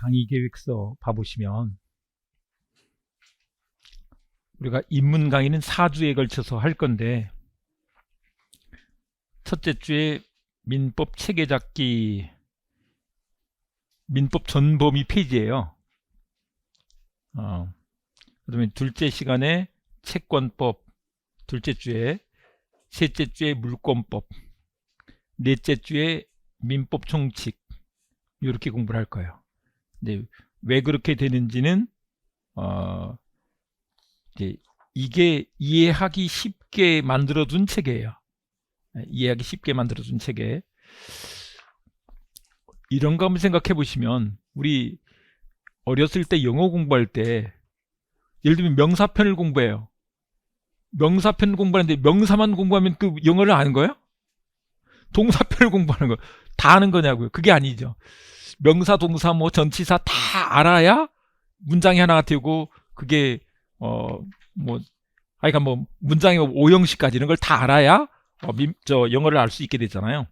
강의 계획서 봐보시면 우리가 입문 강의는 4주에 걸쳐서 할 건데, 첫째 주에 민법 체계잡기, 민법 전범위 페이지예요. 그다음에 둘째 시간에 채권법, 둘째 주에, 셋째 주에 물권법, 넷째 주에 민법 총칙, 이렇게 공부를 할 거예요. 근데 왜 그렇게 되는지는 이게 이해하기 쉽게 만들어둔 책이에요. 이해하기 쉽게 만들어둔 책에 이런 거 한번 생각해 보시면, 우리 어렸을 때 영어 공부할 때 예를 들면 명사편을 공부해요. 명사편 공부하는데 명사만 공부하면 그 영어를 아는 거예요? 동사편을 공부하는 거 다 아는 거냐고요? 그게 아니죠. 명사, 동사, 뭐 전치사 다 알아야 문장이 하나가 되고, 그게 하여간 뭐 문장의 5형식까지 이런 걸 다 알아야 영어를 알 수 있게 되잖아요.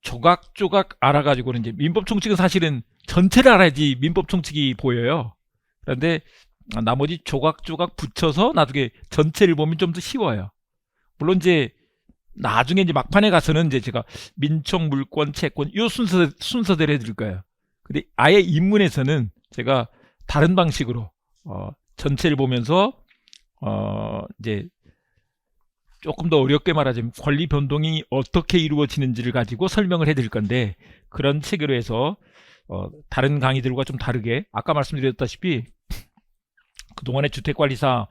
조각조각 알아가지고는 이제 민법 총칙은 사실은 전체를 알아야지 민법 총칙이 보여요. 그런데 나머지 조각조각 붙여서 나중에 전체를 보면 좀 더 쉬워요. 물론 이제 나중에 이제 막판에 가서는 이제 제가 민총, 물권, 채권 이 순서대로 해드릴 거예요. 근데 아예 입문에서는 제가 다른 방식으로 전체를 보면서 이제 조금 더 어렵게 말하자면 권리 변동이 어떻게 이루어지는지를 가지고 설명을 해드릴 건데, 그런 책으로 해서 다른 강의들과 좀 다르게, 아까 말씀드렸다시피 그동안에 주택관리사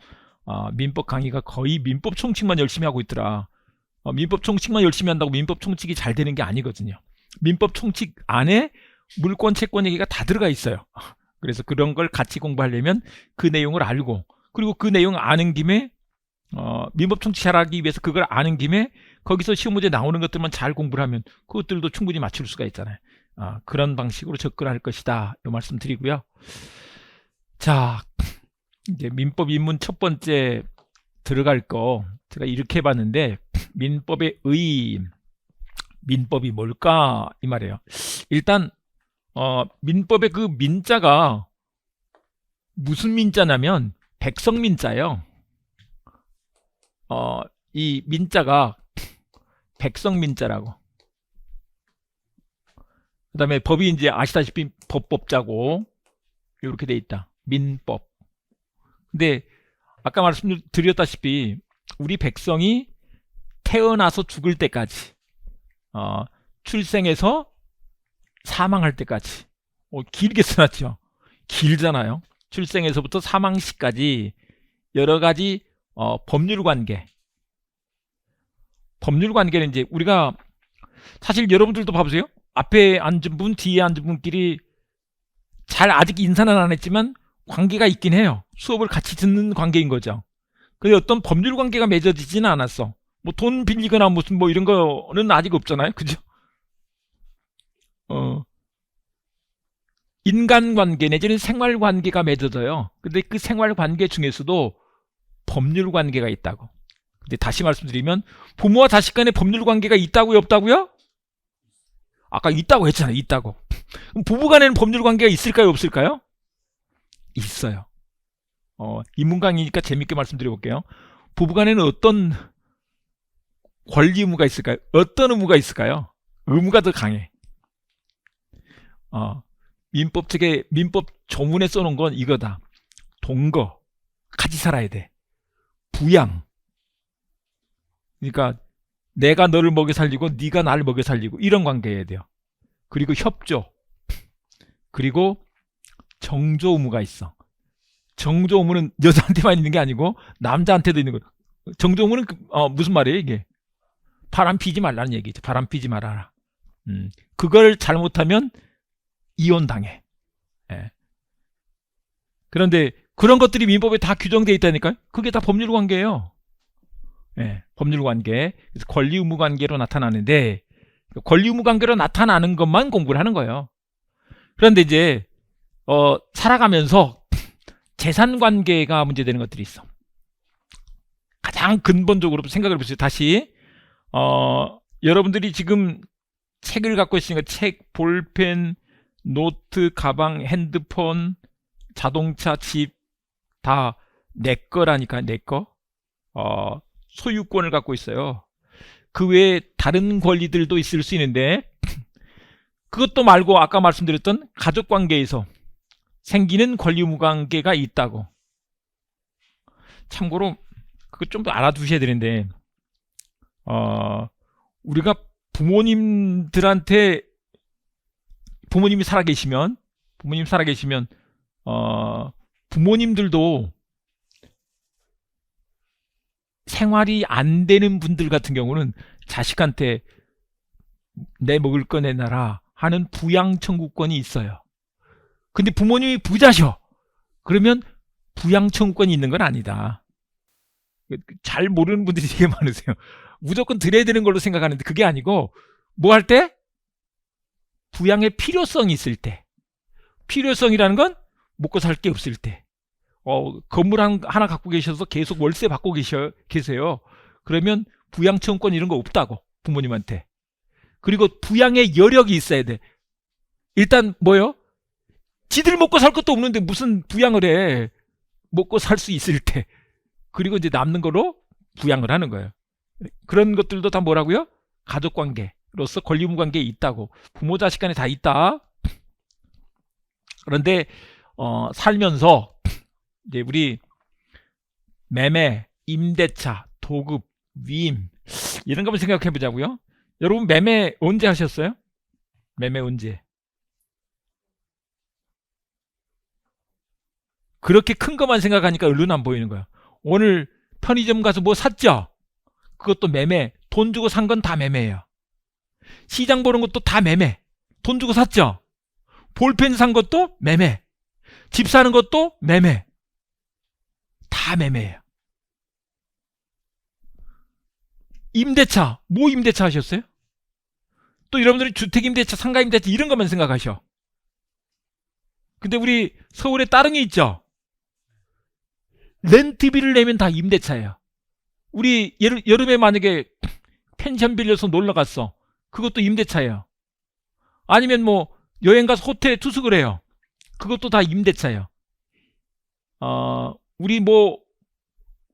민법 강의가 거의 민법 총칙만 열심히 하고 있더라. 민법 총칙만 열심히 한다고 민법 총칙이 잘 되는 게 아니거든요. 민법 총칙 안에 물권, 채권 얘기가 다 들어가 있어요. 그래서 그런 걸 같이 공부하려면 그 내용을 알고, 그리고 그 내용 아는 김에 민법 총칙 잘하기 위해서 그걸 아는 김에 거기서 시험 문제 나오는 것들만 잘 공부를 하면 그것들도 충분히 맞출 수가 있잖아요. 그런 방식으로 접근할 것이다, 이 말씀 드리고요. 자, 이제 민법 입문 첫 번째 들어갈 거 제가 이렇게 해봤는데, 민법의 의의, 민법이 뭘까 이 말이에요. 일단 민법의 그 민자가 무슨 민자냐면 백성민자예요. 이 민자가 백성민자라고. 그 다음에 법이 이제 아시다시피 법법자고 이렇게 돼 있다, 민법. 근데 아까 말씀드렸다시피 우리 백성이 태어나서 죽을 때까지, 출생해서 사망할 때까지, 길게 써놨죠. 길잖아요. 출생에서부터 사망 시까지 여러 가지 법률관계는 이제 우리가 사실 여러분들도 봐보세요. 앞에 앉은 분, 뒤에 앉은 분끼리 잘 아직 인사는 안 했지만 관계가 있긴 해요. 수업을 같이 듣는 관계인 거죠. 근데 어떤 법률 관계가 맺어지지는 않았어. 뭐 돈 빌리거나 무슨 뭐 이런 거는 아직 없잖아요. 그죠? 인간관계 내지는 생활관계가 맺어져요. 근데 그 생활관계 중에서도 법률관계가 있다고. 근데 다시 말씀드리면, 부모와 자식 간에 법률관계가 있다고요, 없다고요? 아까 있다고 했잖아요. 있다고. 그럼 부부간에는 법률관계가 있을까요, 없을까요? 있어요. 입문 강의니까 재밌게 말씀드려볼게요. 부부간에는 어떤 권리 의무가 있을까요? 어떤 의무가 있을까요? 의무가 더 강해. 민법 책에, 민법 조문에 써놓은 건 이거다. 동거, 같이 살아야 돼. 부양, 그러니까 내가 너를 먹여 살리고 네가 나를 먹여 살리고, 이런 관계여야 돼요. 그리고 협조, 그리고 정조 의무가 있어. 정조 의무는 여자한테만 있는 게 아니고 남자한테도 있는 거예요. 정조 의무는 무슨 말이에요 이게? 바람 피지 말라는 얘기죠. 바람 피지 말아라. 그걸 잘못하면 이혼당해. 예. 그런데 그런 것들이 민법에 다 규정되어 있다니까요. 그게 다 법률관계예요. 예, 법률관계. 그래서 권리의무관계로 나타나는데, 권리의무관계로 나타나는 것만 공부를 하는 거예요. 그런데 이제 살아가면서 재산관계가 문제되는 것들이 있어. 가장 근본적으로 생각을 해보세요. 다시 여러분들이 지금 책을 갖고 있으니까 책, 볼펜, 노트, 가방, 핸드폰, 자동차, 집 다 내 거라니까. 내 거. 소유권을 갖고 있어요. 그 외에 다른 권리들도 있을 수 있는데 그것도 말고 아까 말씀드렸던 가족관계에서 생기는 권리무관계가 있다고. 참고로 그거 좀 더 알아두셔야 되는데 우리가 부모님들한테 부모님이 살아계시면 부모님들도 생활이 안 되는 분들 같은 경우는 자식한테 내 먹을 거 내놔라 하는 부양 청구권이 있어요. 근데 부모님이 부자셔. 그러면 부양 청구권이 있는 건 아니다. 잘 모르는 분들이 되게 많으세요. 무조건 드려야 되는 걸로 생각하는데 그게 아니고 뭐 할 때? 부양의 필요성이 있을 때. 필요성이라는 건 먹고 살 게 없을 때. 건물 하나 갖고 계셔서 계속 월세 받고 계세요. 그러면 부양 청구권 이런 거 없다고. 부모님한테. 그리고 부양의 여력이 있어야 돼. 일단 뭐요? 지들 먹고 살 것도 없는데 무슨 부양을 해. 먹고 살 수 있을 때. 그리고 이제 남는 거로 부양을 하는 거예요. 그런 것들도 다 뭐라고요? 가족관계로서 권리무관계에 있다고. 부모 자식 간에 다 있다. 그런데 살면서 이제 우리 매매, 임대차, 도급, 위임 이런 거 한번 생각해 보자고요. 여러분 매매 언제 하셨어요? 매매 언제? 그렇게 큰 것만 생각하니까 얼른 안 보이는 거야. 오늘 편의점 가서 뭐 샀죠? 그것도 매매. 돈 주고 산 건 다 매매예요. 시장 보는 것도 다 매매. 돈 주고 샀죠? 볼펜 산 것도 매매. 집 사는 것도 매매. 다 매매예요. 임대차. 뭐 임대차 하셨어요? 또 여러분들이 주택임대차, 상가임대차 이런 것만 생각하셔. 근데 우리 서울에 따릉이 있죠? 렌트비를 내면 다 임대차예요. 우리 여름에 만약에 펜션 빌려서 놀러 갔어. 그것도 임대차예요. 아니면 뭐 여행 가서 호텔에 투숙을 해요. 그것도 다 임대차예요. 우리 뭐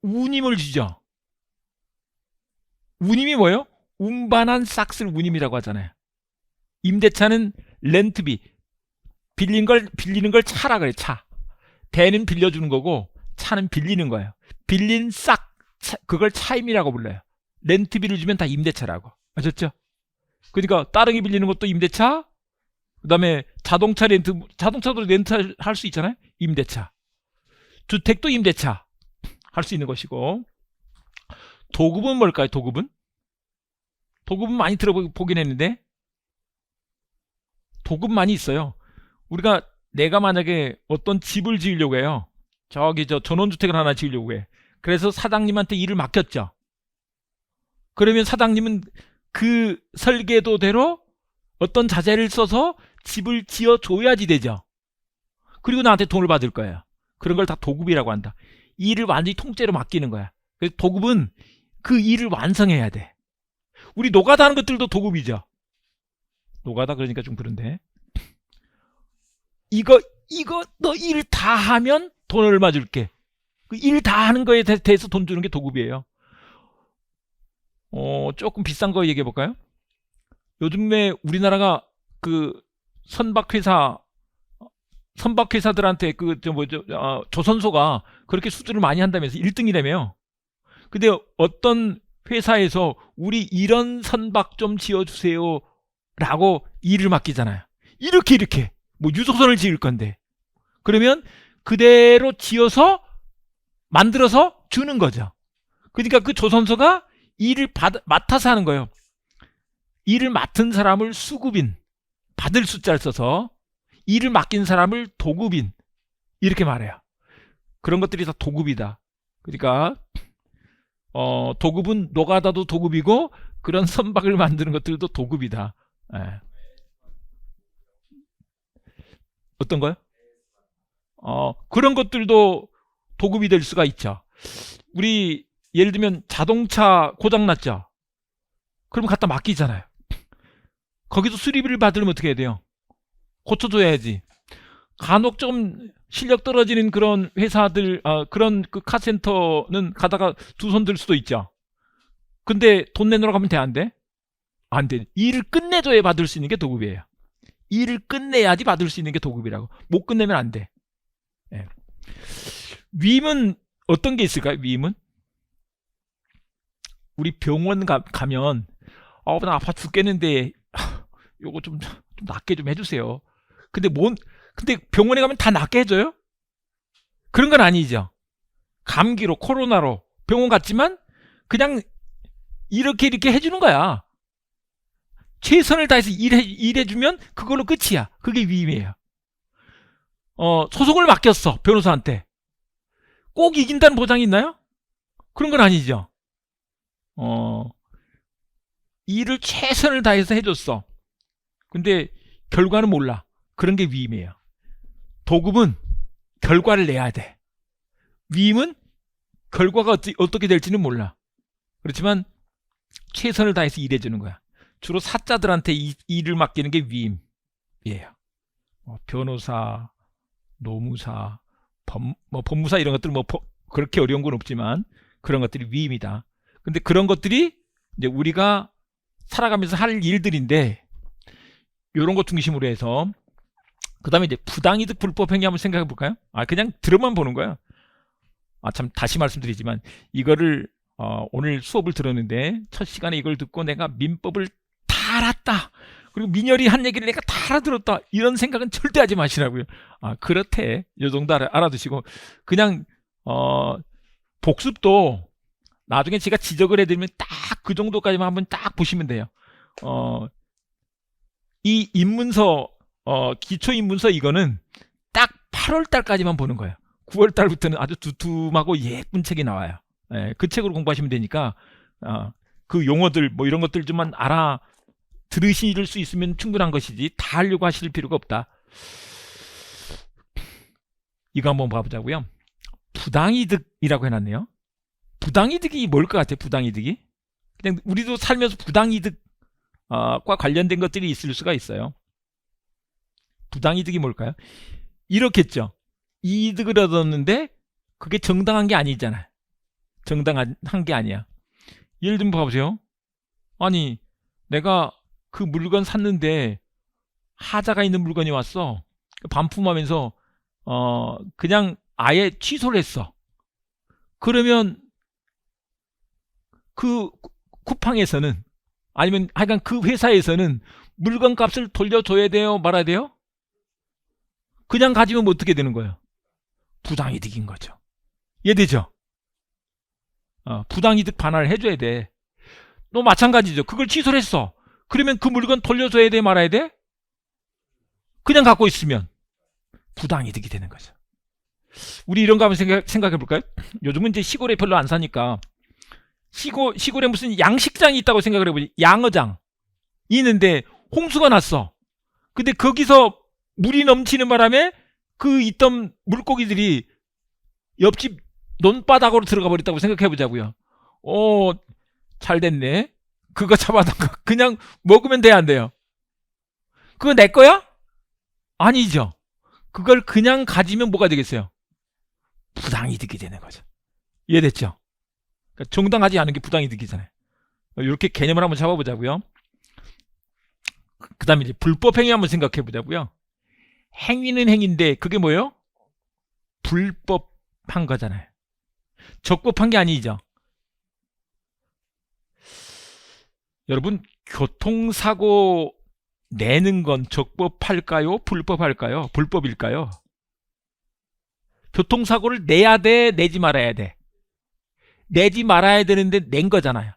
운임을 주죠. 운임이 뭐예요? 운반한 싹쓸 운임이라고 하잖아요. 임대차는 렌트비. 빌리는 걸 차라 그래. 차. 대는 빌려주는 거고 차는 빌리는 거예요. 빌린 싹 그걸 차임이라고 불러요. 렌트비를 주면 다 임대차라고. 아셨죠? 그러니까 따릉이 빌리는 것도 임대차. 그 다음에 자동차 렌트, 자동차도 렌트 할 수 있잖아요. 임대차. 주택도 임대차 할 수 있는 것이고. 도급은 뭘까요? 도급은 많이 들어보긴 했는데 도급 많이 있어요. 내가 만약에 어떤 집을 지으려고 해요. 저기 전원주택을 하나 지으려고 해. 그래서 사장님한테 일을 맡겼죠. 그러면 사장님은 그 설계도대로 어떤 자재를 써서 집을 지어줘야지 되죠. 그리고 나한테 돈을 받을 거예요. 그런 걸 다 도급이라고 한다. 이 일을 완전히 통째로 맡기는 거야. 그래서 도급은 그 일을 완성해야 돼. 우리 노가다 하는 것들도 도급이죠. 노가다 그러니까 좀 그런데. 이거 너 일 다 하면 돈 얼마 줄게. 그 일 다 하는 거에 대해서 돈 주는 게 도급이에요. 조금 비싼 거 얘기해 볼까요? 요즘에 우리나라가 그 선박회사들한테 조선소가 그렇게 수주를 많이 한다면서 1등이라며요. 근데 어떤 회사에서 우리 이런 선박 좀 지어주세요 라고 일을 맡기잖아요. 이렇게 뭐 유조선을 지을 건데 그러면 그대로 지어서 만들어서 주는 거죠. 그러니까 그 조선소가 일을 맡아서 하는 거예요. 일을 맡은 사람을 수급인, 받을 숫자를 써서 일을 맡긴 사람을 도급인 이렇게 말해요. 그런 것들이 다 도급이다. 그러니까 도급은 노가다도 도급이고 그런 선박을 만드는 것들도 도급이다. 예. 어떤 거요? 그런 것들도 도급이 될 수가 있죠. 우리 예를 들면 자동차 고장 났죠. 그럼 갖다 맡기잖아요. 거기서 수리비를 받으려면 어떻게 해야 돼요? 고쳐줘야지. 간혹 좀 실력 떨어지는 그런 회사들, 그런 그 카센터는 가다가 두 손 들 수도 있죠. 근데 돈 내놓으러 가면 돼, 안 돼? 안 돼. 일을 끝내줘야 받을 수 있는 게 도급이에요. 일을 끝내야지 받을 수 있는 게 도급이라고. 못 끝내면 안 돼. 예. 위임은 어떤 게 있을까요? 위임은? 우리 병원 가면 나 아파 죽겠는데 요거 좀 낫게 좀 해주세요. 근데 병원에 가면 다 낫게 해줘요? 그런 건 아니죠. 감기로 코로나로 병원 갔지만 그냥 이렇게 해주는 거야. 최선을 다해서 일해주면 그걸로 끝이야. 그게 위임이에요. 소송을 맡겼어, 변호사한테. 꼭 이긴다는 보장이 있나요? 그런 건 아니죠. 일을 최선을 다해서 해줬어. 근데 결과는 몰라. 그런 게 위임이에요. 도급은 결과를 내야 돼. 위임은 결과가 어떻게 될지는 몰라. 그렇지만 최선을 다해서 일해주는 거야. 주로 사자들한테 일을 맡기는 게 위임이에요. 변호사, 노무사, 법무사 이런 것들은 그렇게 어려운 건 없지만 그런 것들이 위임이다. 근데 그런 것들이 이제 우리가 살아가면서 할 일들인데 이런 것 중심으로 해서 그 다음에 이제 부당이득 불법행위 한번 생각해 볼까요? 그냥 들어만 보는 거야. 참 다시 말씀드리지만 이거를 오늘 수업을 들었는데 첫 시간에 이걸 듣고 내가 민법을 다 알았다. 그리고 민열이 한 얘기를 내가 다 알아들었다. 이런 생각은 절대 하지 마시라고요. 그렇대. 이 정도 알아두시고 그냥 복습도 나중에 제가 지적을 해드리면 딱 그 정도까지만 한번 딱 보시면 돼요. 이 입문서 기초 입문서 이거는 딱 8월 달까지만 보는 거예요. 9월 달부터는 아주 두툼하고 예쁜 책이 나와요. 그 책으로 공부하시면 되니까 그 용어들 뭐 이런 것들 좀만 알아 들으실 수 있으면 충분한 것이지 다 하려고 하실 필요가 없다. 이거 한번 봐보자고요. 부당이득이라고 해놨네요. 부당이득이 뭘 것 같아요? 부당이득이? 그냥 우리도 살면서 부당이득과 관련된 것들이 있을 수가 있어요. 부당이득이 뭘까요? 이렇겠죠. 이득을 얻었는데 그게 정당한 게 아니잖아요. 정당한 게 아니야. 예를 들면 봐보세요. 아니 내가 그 물건 샀는데 하자가 있는 물건이 왔어. 반품하면서 그냥 아예 취소를 했어. 그러면 그 쿠팡에서는 아니면 하여간 그 회사에서는 물건 값을 돌려줘야 돼요? 말아야 돼요? 그냥 가지면 어떻게 되는 거예요? 부당이득인 거죠. 이해되죠? 부당이득 반환을 해줘야 돼. 너 마찬가지죠. 그걸 취소를 했어. 그러면 그 물건 돌려줘야 돼? 말아야 돼? 그냥 갖고 있으면 부당이득이 되는 거죠. 우리 이런 거 한번 생각해 볼까요? 요즘은 이제 시골에 별로 안 사니까 시골에 무슨 양식장이 있다고 생각을 해보지. 양어장 있는데 홍수가 났어. 근데 거기서 물이 넘치는 바람에 그 있던 물고기들이 옆집 논바닥으로 들어가 버렸다고 생각해 보자고요. 잘 됐네. 그거 잡아다가 그냥 먹으면 돼야 안 돼요? 그거 내 거야? 아니죠. 그걸 그냥 가지면 뭐가 되겠어요? 부당이득이 되는 거죠. 이해됐죠? 그러니까 정당하지 않은 게 부당이득이잖아요. 이렇게 개념을 한번 잡아보자고요. 그 다음에 이제 불법행위 한번 생각해 보자고요. 행위는 행위인데 그게 뭐예요? 불법한 거잖아요. 적법한 게 아니죠. 여러분 교통사고 내는 건 적법할까요? 불법할까요? 불법일까요? 교통사고를 내야 돼? 내지 말아야 돼? 내지 말아야 되는데 낸 거잖아요.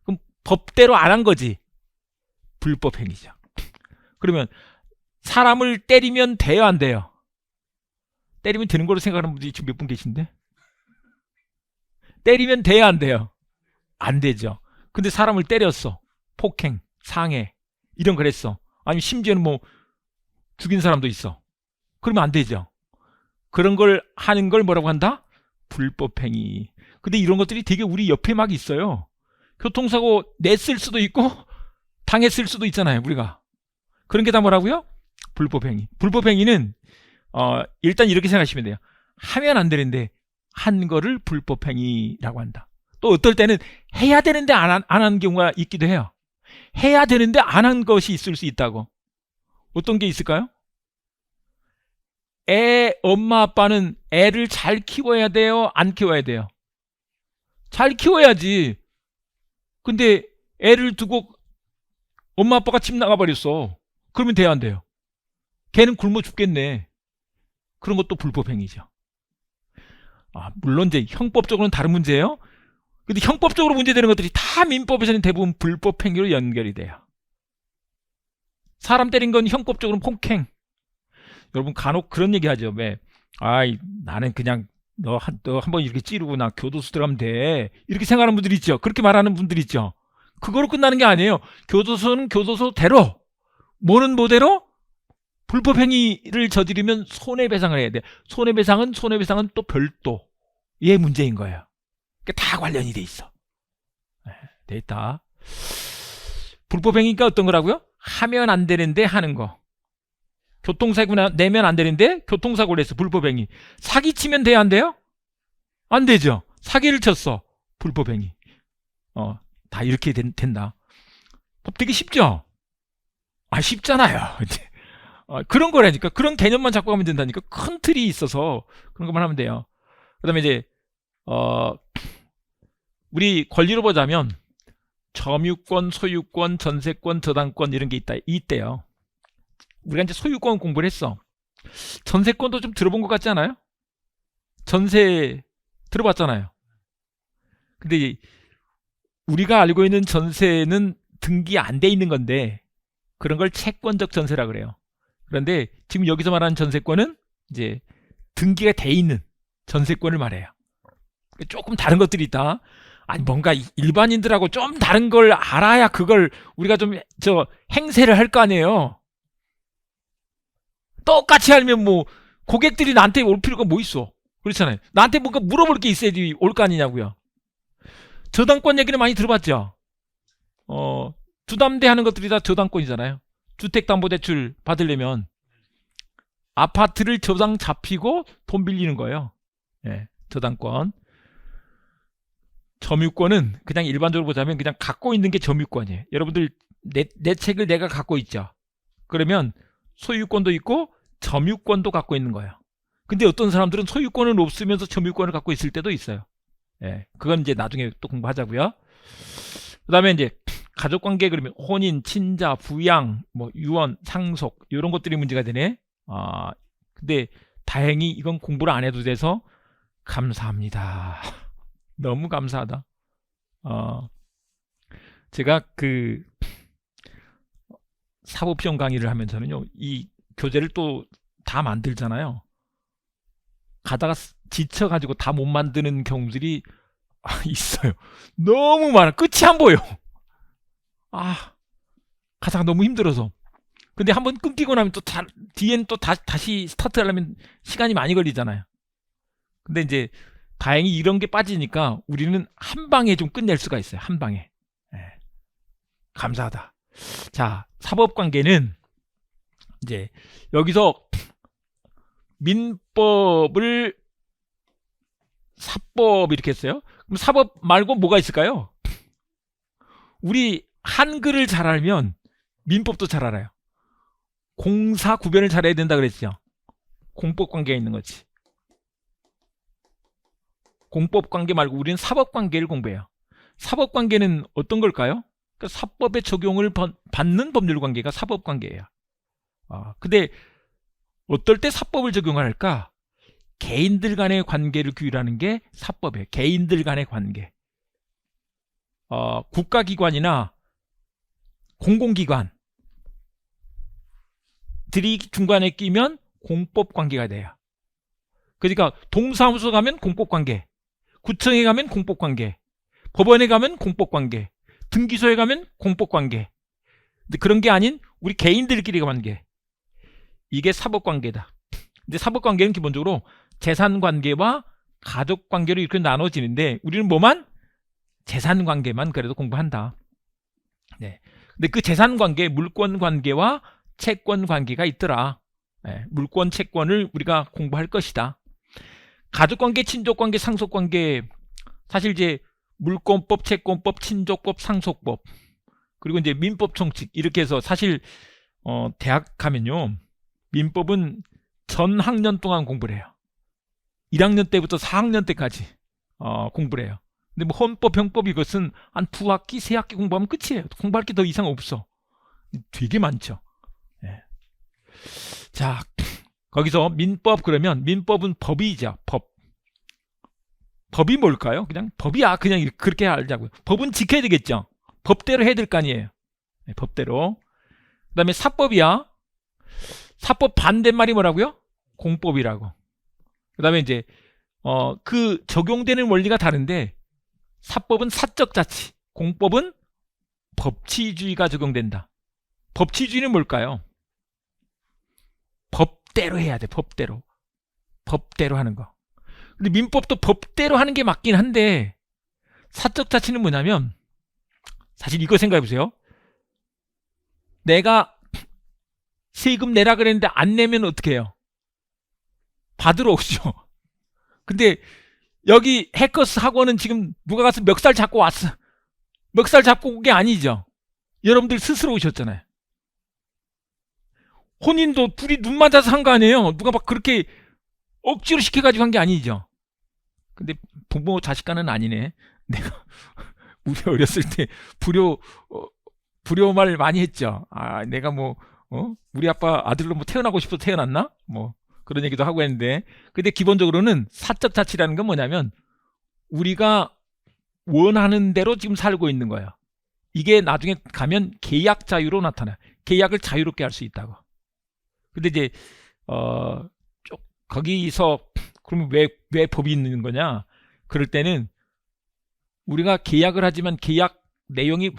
그럼 법대로 안 한 거지. 불법행위죠. 그러면 사람을 때리면 돼요? 안 돼요? 때리면 되는 거로 생각하는 분들이 지금 몇 분 계신데? 때리면 돼요? 안 돼요? 안 되죠. 근데 사람을 때렸어. 폭행, 상해 이런 걸 했어. 아니면 심지어는 뭐 죽인 사람도 있어. 그러면 안 되죠. 그런 걸 하는 걸 뭐라고 한다? 불법행위. 근데 이런 것들이 되게 우리 옆에 막 있어요. 교통사고 냈을 수도 있고 당했을 수도 있잖아요. 우리가 그런 게 다 뭐라고요? 불법행위. 불법행위는 일단 이렇게 생각하시면 돼요. 하면 안 되는데 한 거를 불법행위라고 한다. 또 어떨 때는 해야 되는데 안 한 경우가 있기도 해요. 해야 되는데 안 한 것이 있을 수 있다고. 어떤 게 있을까요? 엄마 아빠는 애를 잘 키워야 돼요? 안 키워야 돼요? 잘 키워야지. 근데 애를 두고 엄마 아빠가 집 나가버렸어. 그러면 돼야 안 돼요? 걔는 굶어 죽겠네. 그런 것도 불법행위죠. 물론 이제 형법적으로는 다른 문제예요. 근데 형법적으로 문제되는 것들이 다 민법에서는 대부분 불법행위로 연결이 돼요. 사람 때린 건 형법적으로는 폭행. 여러분 간혹 그런 얘기 하죠. 왜? 나는 그냥 너 한번 이렇게 찌르고 나 교도소 들어가면 돼. 이렇게 생각하는 분들이 있죠. 그렇게 말하는 분들이 있죠. 그거로 끝나는 게 아니에요. 교도소는 교도소대로, 뭐는 뭐대로 불법행위를 저지르면 손해배상을 해야 돼. 손해배상은 또 별도의 문제인 거예요. 그러니까 다 관련이 돼 있어. 돼 있다. 불법행위가 어떤 거라고요? 하면 안 되는데 하는 거. 교통사고 내면 안 되는데 교통사고를 했어. 불법행위. 사기치면 돼요? 안 돼요? 안 되죠. 사기를 쳤어. 불법행위. 다 이렇게 된다. 되게 쉽죠? 쉽잖아요. 그런 거라니까. 그런 개념만 잡고 가면 된다니까. 큰 틀이 있어서 그런 것만 하면 돼요. 그 다음에 이제 우리 권리로 보자면 점유권, 소유권, 전세권, 저당권 이런 게 있대요. 우리가 이제 소유권 공부를 했어. 전세권도 좀 들어본 것 같지 않아요? 전세 들어봤잖아요. 근데 우리가 알고 있는 전세는 등기 안 돼 있는 건데 그런 걸 채권적 전세라 그래요. 그런데 지금 여기서 말하는 전세권은 이제 등기가 돼 있는 전세권을 말해요. 조금 다른 것들이 있다. 뭔가 일반인들하고 좀 다른 걸 알아야 그걸 우리가 좀 행세를 할 거 아니에요. 똑같이 알면 뭐 고객들이 나한테 올 필요가 뭐 있어. 그렇잖아요. 나한테 뭔가 물어볼 게 있어야지 올 거 아니냐고요. 저당권 얘기는 많이 들어봤죠. 주담대 하는 것들이 다 저당권이잖아요. 주택담보대출 받으려면 아파트를 저당 잡히고 돈 빌리는 거예요. 저당권. 점유권은 그냥 일반적으로 보자면 그냥 갖고 있는 게 점유권이에요. 여러분들 내 책을 내가 갖고 있죠. 그러면 소유권도 있고 점유권도 갖고 있는 거예요. 근데 어떤 사람들은 소유권은 없으면서 점유권을 갖고 있을 때도 있어요. 그건 이제 나중에 또 공부하자고요. 그 다음에 이제 가족관계, 그러면 혼인, 친자, 부양, 뭐 유언, 상속 이런 것들이 문제가 되네. 근데 다행히 이건 공부를 안 해도 돼서 감사합니다. 너무 감사하다. 제가 그 사법시험 강의를 하면서는요, 이 교재를 또 다 만들잖아요. 가다가 지쳐가지고 다 못 만드는 경우들이 있어요. 너무 많아. 끝이 안 보여. 가다가 너무 힘들어서. 근데 한번 끊기고 나면 또 뒤엔 또 다시 스타트 하려면 시간이 많이 걸리잖아요. 근데 이제 다행히 이런 게 빠지니까 우리는 한 방에 좀 끝낼 수가 있어요. 한 방에. 감사하다. 자, 사법관계는 이제 여기서 민법을 사법 이렇게 했어요. 그럼 사법 말고 뭐가 있을까요? 우리 한글을 잘 알면 민법도 잘 알아요. 공사 구별을 잘해야 된다 그랬죠. 공법관계가 있는 거지. 공법관계 말고 우리는 사법관계를 공부해요. 사법관계는 어떤 걸까요? 그러니까 사법의 적용을 받는 법률관계가 사법관계예요. 근데 어떨 때 사법을 적용을 할까? 개인들 간의 관계를 규율하는 게 사법이에요. 개인들 간의 관계. 국가기관이나 공공기관들이 중간에 끼면 공법관계가 돼요. 그러니까 동사무소 가면 공법관계, 구청에 가면 공법관계, 법원에 가면 공법관계, 등기소에 가면 공법관계. 근데 그런 게 아닌 우리 개인들끼리 관계, 이게 사법관계다. 근데 사법관계는 기본적으로 재산관계와 가족관계로 이렇게 나눠지는데 우리는 뭐만? 재산관계만 그래도 공부한다. 근데 그 재산관계, 물권관계와 채권 관계가 있더라. 예, 물권, 채권을 우리가 공부할 것이다. 가족관계, 친족관계, 상속관계, 사실 이제 물권법, 채권법, 친족법, 상속법, 그리고 이제 민법 총칙 이렇게 해서 사실 대학 가면요 민법은 전 학년 동안 공부를 해요. 1학년 때부터 4학년 때까지 공부를 해요. 근데 뭐 헌법, 형법 이것은 한 2학기, 3학기 공부하면 끝이에요. 공부할 게 더 이상 없어. 되게 많죠. 예. 자, 거기서 민법 그러면 민법은 법이죠. 법. 법이 뭘까요? 그냥 법이야. 그냥 그렇게 알자고요. 법은 지켜야 되겠죠. 법대로 해야 될 거 아니에요. 네, 법대로. 그 다음에 사법이야. 사법 반대말이 뭐라고요? 공법이라고. 그 다음에 이제 그 적용되는 원리가 다른데 사법은 사적 자치, 공법은 법치주의가 적용된다. 법치주의는 뭘까요? 법대로 해야 돼. 법대로. 법대로 하는 거. 근데 민법도 법대로 하는 게 맞긴 한데 사적 자치는 뭐냐면 사실 이거 생각해 보세요. 내가 세금 내라 그랬는데 안 내면 어떻게 해요? 받으러 오죠. 근데 여기 해커스 학원은 지금 누가 가서 멱살 잡고 왔어. 멱살 잡고 온 게 아니죠. 여러분들 스스로 오셨잖아요. 혼인도 둘이 눈 맞아서 한 거 아니에요. 누가 막 그렇게 억지로 시켜가지고 한 게 아니죠. 근데 부모 자식 간은 아니네. 내가 우리 어렸을 때 불효 말 많이 했죠. 아, 내가 뭐 우리 아빠 아들로 뭐 태어나고 싶어서 태어났나? 뭐 그런 얘기도 하고 했는데, 근데 기본적으로는 사적 자치라는 건 뭐냐면 우리가 원하는 대로 지금 살고 있는 거예요. 이게 나중에 가면 계약 자유로 나타나. 계약을 자유롭게 할 수 있다고. 근데 이제 거기서 그러면 왜 법이 있는 거냐? 그럴 때는 우리가 계약을 하지만 계약 내용이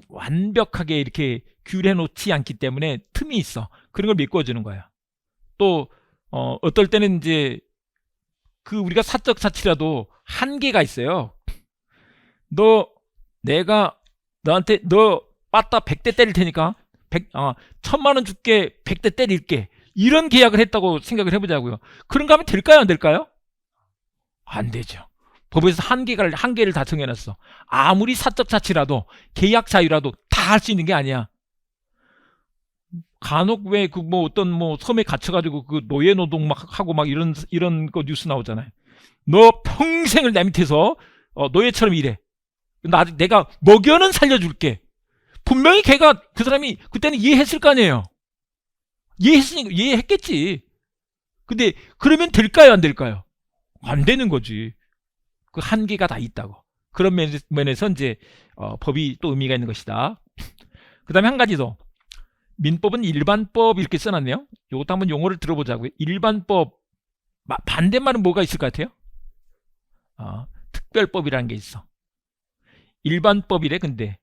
완벽하게 이렇게 규례해 놓지 않기 때문에 틈이 있어. 그런 걸 메꿔주는 거야. 또 어떨 때는 이제 그 우리가 사적 자치라도 한계가 있어요. 내가 너한테 빠따 100대 때릴 테니까 1000만 원 줄게, 100대 때릴게. 이런 계약을 했다고 생각을 해보자고요. 그런가 하면 될까요? 안 될까요? 안 되죠. 법에서 한계를 다 정해놨어. 아무리 사적 자치라도 계약 자유라도 다 할 수 있는 게 아니야. 간혹 왜 어떤 섬에 갇혀가지고 그 노예 노동 막 하고 막 이런 거 뉴스 나오잖아요. 너 평생을 내 밑에서 노예처럼 일해. 내가 먹여는 살려줄게. 분명히 그 사람이 그때는 이해했을 거 아니에요. 이해했겠지. 근데 그러면 될까요? 안 될까요? 안 되는 거지. 그 한계가 다 있다고. 그런 면에서 이제 법이 또 의미가 있는 것이다. 그 다음에 한 가지 더. 민법은 일반법 이렇게 써놨네요. 이것도 한번 용어를 들어보자고요. 일반법 반대말은 뭐가 있을 것 같아요? 특별법이라는 게 있어. 일반법이래. 근데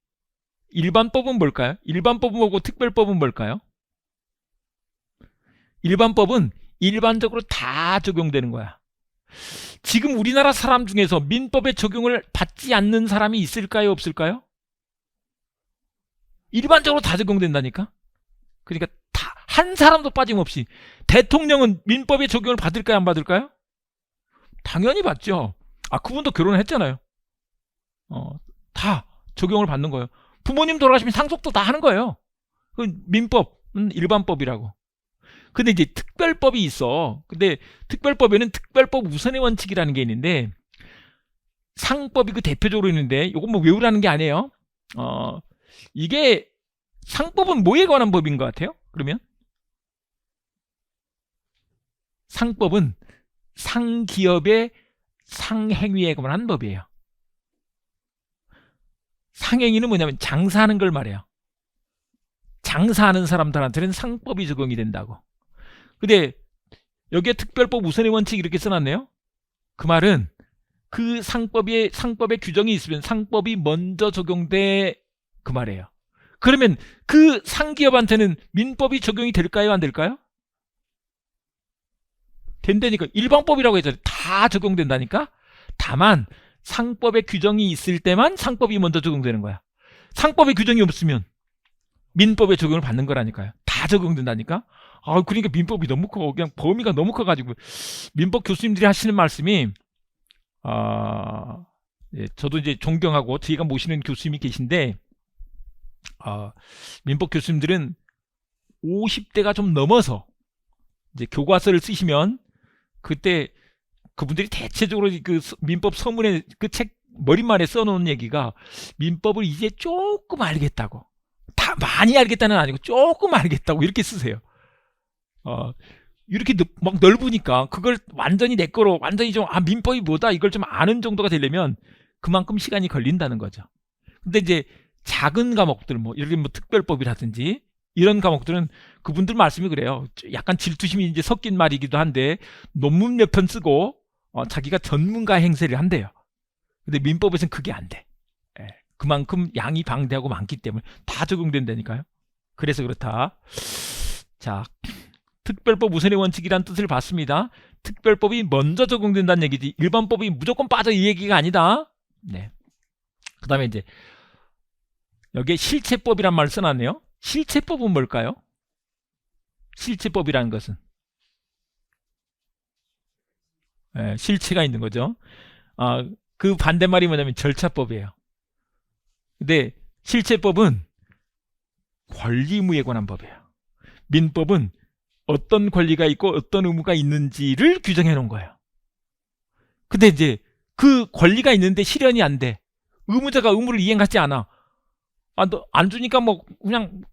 일반법은 뭘까요? 일반법은 뭐고 특별법은 뭘까요? 일반법은 일반적으로 다 적용되는 거야. 지금 우리나라 사람 중에서 민법의 적용을 받지 않는 사람이 있을까요? 없을까요? 일반적으로 다 적용된다니까? 그러니까 다, 한 사람도 빠짐없이. 대통령은 민법의 적용을 받을까요? 안 받을까요? 당연히 받죠. 그분도 결혼을 했잖아요. 다 적용을 받는 거예요. 부모님 돌아가시면 상속도 다 하는 거예요. 그 민법은 일반법이라고. 근데 이제 특별법이 있어. 근데 특별법에는 특별법 우선의 원칙이라는 게 있는데, 상법이 그 대표적으로 있는데, 이건 뭐 외우라는 게 아니에요. 이게 상법은 뭐에 관한 법인 것 같아요? 그러면 상법은 상기업의 상행위에 관한 법이에요. 상행위는 뭐냐면 장사하는 걸 말해요. 장사하는 사람들한테는 상법이 적용이 된다고. 근데 여기에 특별법 우선의 원칙 이렇게 써놨네요. 그 말은 그 상법의 규정이 있으면 상법이 먼저 적용돼, 그 말이에요. 그러면 그 상기업한테는 민법이 적용이 될까요? 안 될까요? 된다니까. 일반법이라고 했잖아요. 다 적용된다니까. 다만 상법의 규정이 있을 때만 상법이 먼저 적용되는 거야. 상법의 규정이 없으면 민법의 적용을 받는 거라니까요. 다 다 적용된다니까. 그러니까 민법이 너무 커. 그냥 범위가 너무 커가지고 민법 교수님들이 하시는 말씀이 예, 저도 이제 존경하고 저희가 모시는 교수님이 계신데 민법 교수님들은 50대가 좀 넘어서 이제 교과서를 쓰시면 그때 그분들이 대체적으로 그 민법 서문에 그 책 머릿말에 써놓은 얘기가 민법을 이제 조금 알겠다고, 다 많이 알겠다는 아니고 조금 알겠다고 이렇게 쓰세요. 이렇게 막 넓으니까 그걸 완전히 내 거로 완전히 좀 민법이 뭐다 이걸 좀 아는 정도가 되려면 그만큼 시간이 걸린다는 거죠. 근데 이제 작은 과목들 이렇게 특별법이라든지 이런 과목들은 그분들 말씀이 그래요. 약간 질투심이 이제 섞인 말이기도 한데 논문 몇 편 쓰고 자기가 전문가 행세를 한대요. 근데 민법에서는 그게 안 돼. 예, 그만큼 양이 방대하고 많기 때문에 다 적용된다니까요. 그래서 그렇다. 자, 특별법 우선의 원칙이란 뜻을 봤습니다. 특별법이 먼저 적용된다는 얘기지 일반법이 무조건 빠져 이 얘기가 아니다. 네. 그 다음에 이제 여기에 실체법이란 말을 써놨네요. 실체법은 뭘까요? 실체법이라는 것은 실체가 있는 거죠. 그 반대말이 뭐냐면 절차법이에요. 근데 실체법은 권리 의무에 관한 법이에요. 민법은 어떤 권리가 있고 어떤 의무가 있는지를 규정해 놓은 거예요. 근데 이제 그 권리가 있는데 실현이 안 돼. 의무자가 의무를 이행하지 않아. 너 안 주니까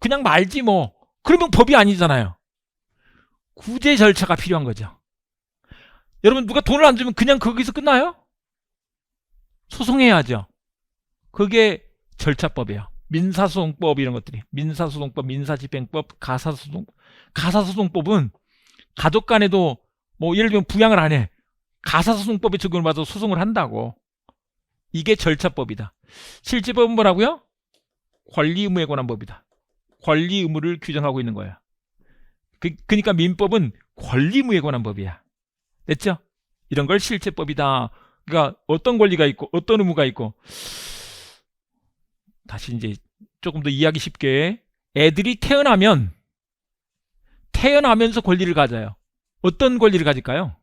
그냥 말지 그러면 법이 아니잖아요. 구제 절차가 필요한 거죠. 여러분 누가 돈을 안 주면 그냥 거기서 끝나요? 소송해야죠. 그게 절차법이에요. 민사소송법 이런 것들이 민사소송법, 민사집행법, 가사소송법은 가족 간에도 예를 들면 부양을 안 해. 가사소송법에 적용을 받아서 소송을 한다고. 이게 절차법이다. 실제법은 뭐라고요? 권리 의무에 관한 법이다. 권리 의무를 규정하고 있는 거야. 그러니까 민법은 권리 의무에 관한 법이야. 됐죠? 이런 걸 실체법이다. 그러니까 어떤 권리가 있고 어떤 의무가 있고. 다시 이제 조금 더 이해하기 쉽게 애들이 태어나면서 권리를 가져요. 어떤 권리를 가질까요?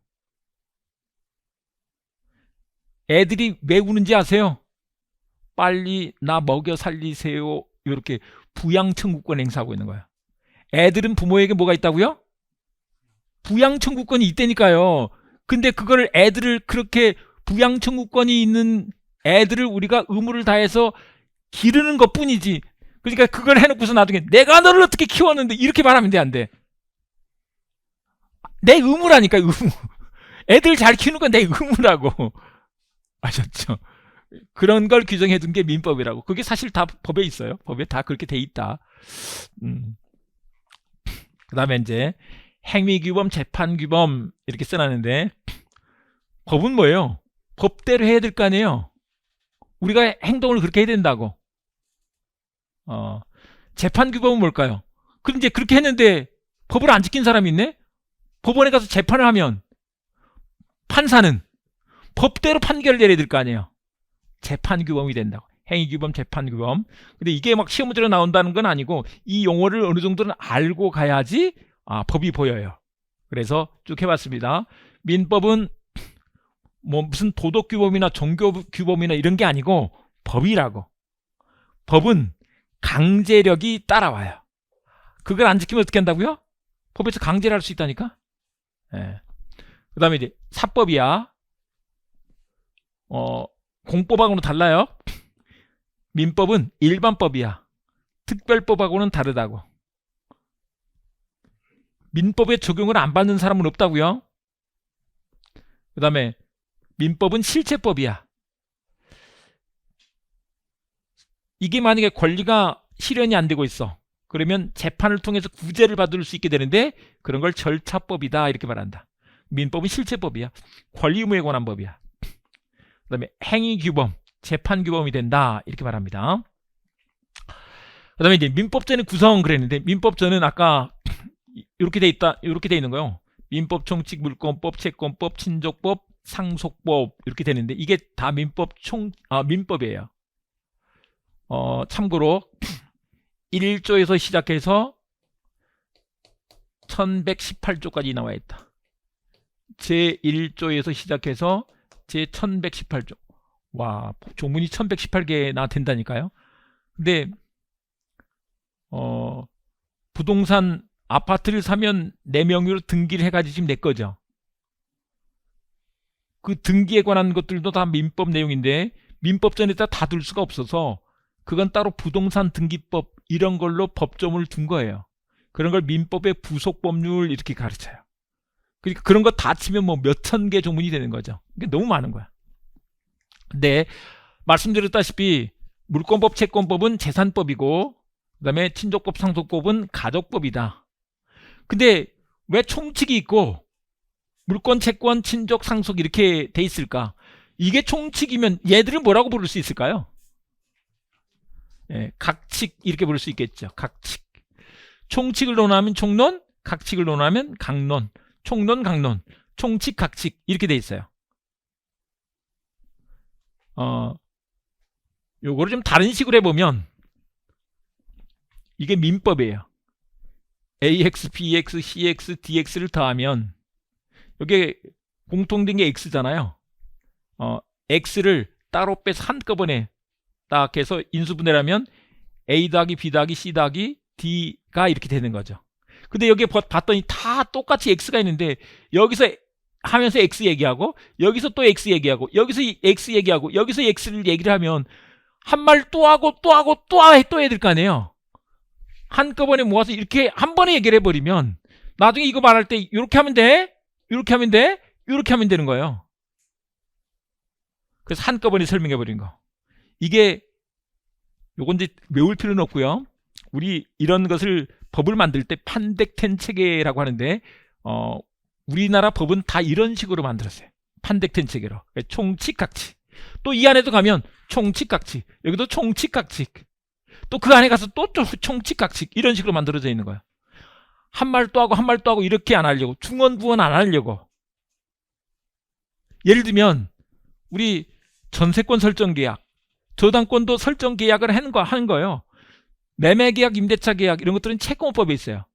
애들이 왜 우는지 아세요? 빨리 나 먹여 살리세요. 이렇게 부양청구권 행사하고 있는 거야. 애들은 부모에게 뭐가 있다고요? 부양청구권이 있다니까요. 근데 그걸 애들을 그렇게 부양청구권이 있는 애들을 우리가 의무를 다해서 기르는 것 뿐이지. 그러니까 그걸 해놓고서 나중에 내가 너를 어떻게 키웠는데 이렇게 말하면 돼, 안 돼? 내 의무라니까, 의무. 애들 잘 키우는 건 내 의무라고. 아셨죠? 그런 걸 규정해 둔 게 민법이라고. 그게 사실 다 법에 있어요. 법에 다 그렇게 돼 있다. 그 다음에 이제 행위규범, 재판규범 이렇게 써놨는데 법은 뭐예요? 법대로 해야 될 거 아니에요. 우리가 행동을 그렇게 해야 된다고. 재판규범은 뭘까요? 그럼 이제 그렇게 했는데 법을 안 지킨 사람이 있네? 법원에 가서 재판을 하면 판사는 법대로 판결을 내려야 될 거 아니에요. 재판규범이 된다고. 행위규범, 재판규범. 근데 이게 막 시험 문제로 나온다는 건 아니고 이 용어를 어느 정도는 알고 가야지 법이 보여요. 그래서 쭉 해봤습니다. 민법은 무슨 도덕규범이나 종교규범이나 이런 게 아니고 법이라고. 법은 강제력이 따라와요. 그걸 안 지키면 어떻게 한다고요? 법에서 강제를 할 수 있다니까. 그 다음에 이제 사법이야. 공법하고는 달라요. 민법은 일반법이야. 특별법하고는 다르다고. 민법에 적용을 안 받는 사람은 없다고요. 그 다음에 민법은 실체법이야. 이게 만약에 권리가 실현이 안 되고 있어. 그러면 재판을 통해서 구제를 받을 수 있게 되는데 그런 걸 절차법이다 이렇게 말한다. 민법은 실체법이야. 권리 의무에 관한 법이야. 그 다음에 행위규범, 재판규범이 된다 이렇게 말합니다. 그 다음에 이제 민법전의 구성 그랬는데 민법전은 아까 이렇게 돼 있다, 이렇게 돼 있는 거예요. 민법, 총칙, 물권법, 채권법, 친족법, 상속법 이렇게 되는데 이게 다 민법이에요. 참고로 1조에서 시작해서 1118조까지 나와 있다. 제1조에서 시작해서 제1118조. 와, 조문이 1118개나 된다니까요. 근데 부동산 아파트를 사면 내 명의로 등기를 해가지고 지금 내 거죠. 그 등기에 관한 것들도 다 민법 내용인데 민법전에다 다 둘 수가 없어서 그건 따로 부동산 등기법 이런 걸로 법조문을 둔 거예요. 그런 걸 민법의 부속법률 이렇게 가르쳐요. 그러니까 그런 거 다 치면 뭐 몇천 개 조문이 되는 거죠. 이게 너무 많은 거야. 근데 말씀드렸다시피 물권법, 채권법은 재산법이고 그다음에 친족법, 상속법은 가족법이다. 근데 왜 총칙이 있고 물권, 채권, 친족, 상속 이렇게 돼 있을까? 이게 총칙이면 얘들을 뭐라고 부를 수 있을까요? 예, 각칙 이렇게 부를 수 있겠죠. 각칙. 총칙을 논하면 총론, 각칙을 논하면 각론. 총론, 각론, 총칙, 각칙 이렇게 돼 있어요. 요거를 좀 다른 식으로 해보면 이게 민법이에요. AX, BX, CX, DX를 더하면 이게 공통된 게 X잖아요. X를 따로 빼서 한꺼번에 딱 해서 인수분해라면 A 더하기 B 더하기 C 더하기 D가 이렇게 되는 거죠. 근데 여기 봤더니 다 똑같이 X가 있는데 여기서 하면서 X 얘기하고 여기서 또 X 얘기하고 여기서 X 얘기하고 여기서 X를 얘기를 하면 한 말 또 하고 또 하고 또 해야 될 거 아니에요. 한꺼번에 모아서 이렇게 한 번에 얘기를 해버리면 나중에 이거 말할 때 이렇게 하면 돼, 이렇게 하면 돼, 이렇게 하면 되는 거예요. 그래서 한꺼번에 설명해버린 거. 이게 요건 이제 외울 필요는 없고요. 우리 이런 것을 법을 만들 때 판택텐 체계라고 하는데 우리나라 법은 다 이런 식으로 만들었어요. 판택텐 체계로. 총칙, 각칙. 또 이 안에도 가면 총칙, 각칙. 여기도 총칙, 각칙. 또 그 안에 가서 또 총칙, 각칙. 이런 식으로 만들어져 있는 거예요. 한 말 또 하고 한 말 또 하고 이렇게 안 하려고. 중언부언 안 하려고. 예를 들면 우리 전세권 설정 계약, 저당권도 설정 계약을 하는 거예요. 매매 계약, 임대차 계약 이런 것들은 채권법에 있어요.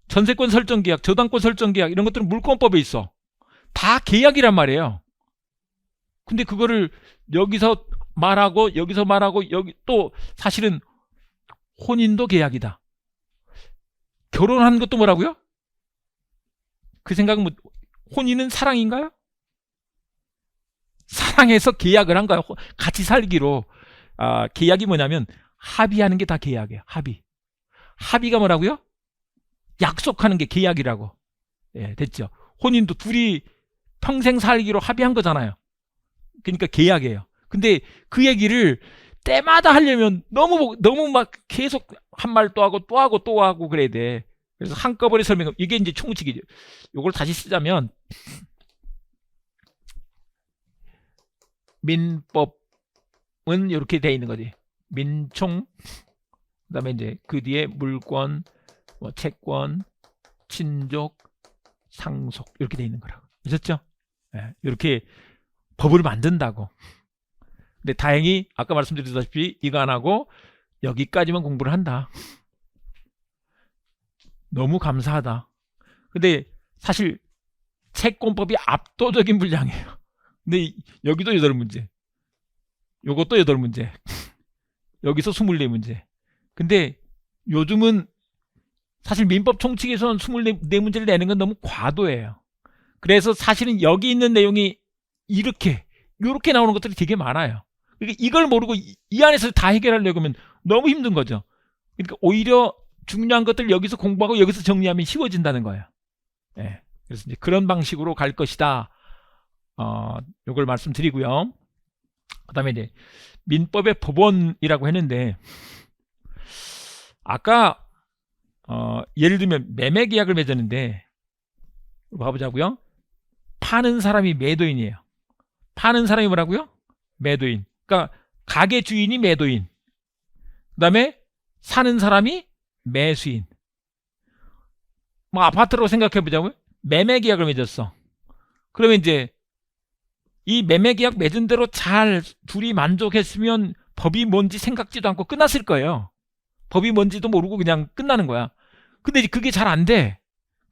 전세권 설정 계약, 저당권 설정 계약 이런 것들은 물권법에 있어. 다 계약이란 말이에요. 근데 그거를 여기서 말하고 여기서 말하고 여기 또 사실은 혼인도 계약이다. 결혼한 것도 뭐라고요? 그 생각은 뭐 혼인은 사랑인가요? 사랑해서 계약을 한 거예요. 같이 살기로. 계약이 뭐냐면 합의하는 게 다 계약이에요. 합의가 뭐라고요? 약속하는 게 계약이라고. 예, 됐죠. 혼인도 둘이 평생 살기로 합의한 거잖아요. 그러니까 계약이에요. 근데 그 얘기를 때마다 하려면 너무 막 계속 한 말 또 하고 또 하고 또 하고 그래야 돼. 그래서 한꺼번에 설명하면 이게 이제 총칙이죠. 요걸 다시 쓰자면 민법은 이렇게 돼 있는 거지. 민총, 그다음에 이제 그 뒤에 물권, 뭐 채권, 친족, 상속 이렇게 돼 있는 거라고. 아셨죠? 네, 이렇게 법을 만든다고. 근데 다행히 아까 말씀드렸다시피 이거 안 하고 여기까지만 공부를 한다. 너무 감사하다. 근데 사실 채권법이 압도적인 분량이에요. 근데 여기도 8문제, 요것도 8문제, 여기서 24문제. 근데 요즘은 사실 민법 총칙에서는 24문제를 내는 건 너무 과도해요. 그래서 사실은 여기 있는 내용이 이렇게 나오는 것들이 되게 많아요. 그러니까 이걸 모르고 이 안에서 다 해결하려고 하면 너무 힘든 거죠. 그러니까 오히려 중요한 것들 여기서 공부하고 여기서 정리하면 쉬워진다는 거예요. 예. 그래서 이제 그런 방식으로 갈 것이다. 요걸 말씀드리고요. 그 다음에 이제 민법의 법원이라고 했는데 아까 예를 들면 매매 계약을 맺었는데 봐보자고요. 파는 사람이 매도인이에요. 파는 사람이 뭐라고요? 매도인. 그러니까 가게 주인이 매도인. 그 다음에 사는 사람이 매수인. 뭐 아파트로 생각해 보자고요. 매매 계약을 맺었어. 그러면 이제 이 매매 계약 맺은 대로 잘 둘이 만족했으면 법이 뭔지 생각지도 않고 끝났을 거예요. 법이 뭔지도 모르고 그냥 끝나는 거야. 근데 그게 잘 안 돼.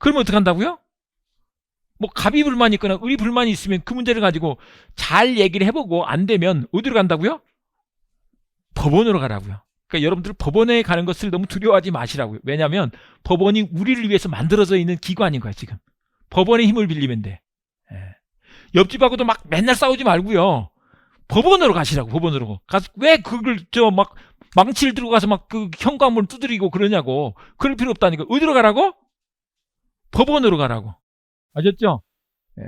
그러면 어떻게 한다고요? 뭐 갑이 불만이 있거나 을이 불만이 있으면 그 문제를 가지고 잘 얘기를 해보고 안 되면 어디로 간다고요? 법원으로 가라고요. 그러니까 여러분들 법원에 가는 것을 너무 두려워하지 마시라고요. 왜냐하면 법원이 우리를 위해서 만들어져 있는 기관인 거야 지금. 법원의 힘을 빌리면 돼. 예. 옆집하고도 막 맨날 싸우지 말고요. 법원으로 가시라고. 법원으로 가서 왜 그걸 저 막 망치를 들고 가서 막 그 현관문을 두드리고 그러냐고. 그럴 필요 없다니까. 어디로 가라고? 법원으로 가라고. 아셨죠? 예.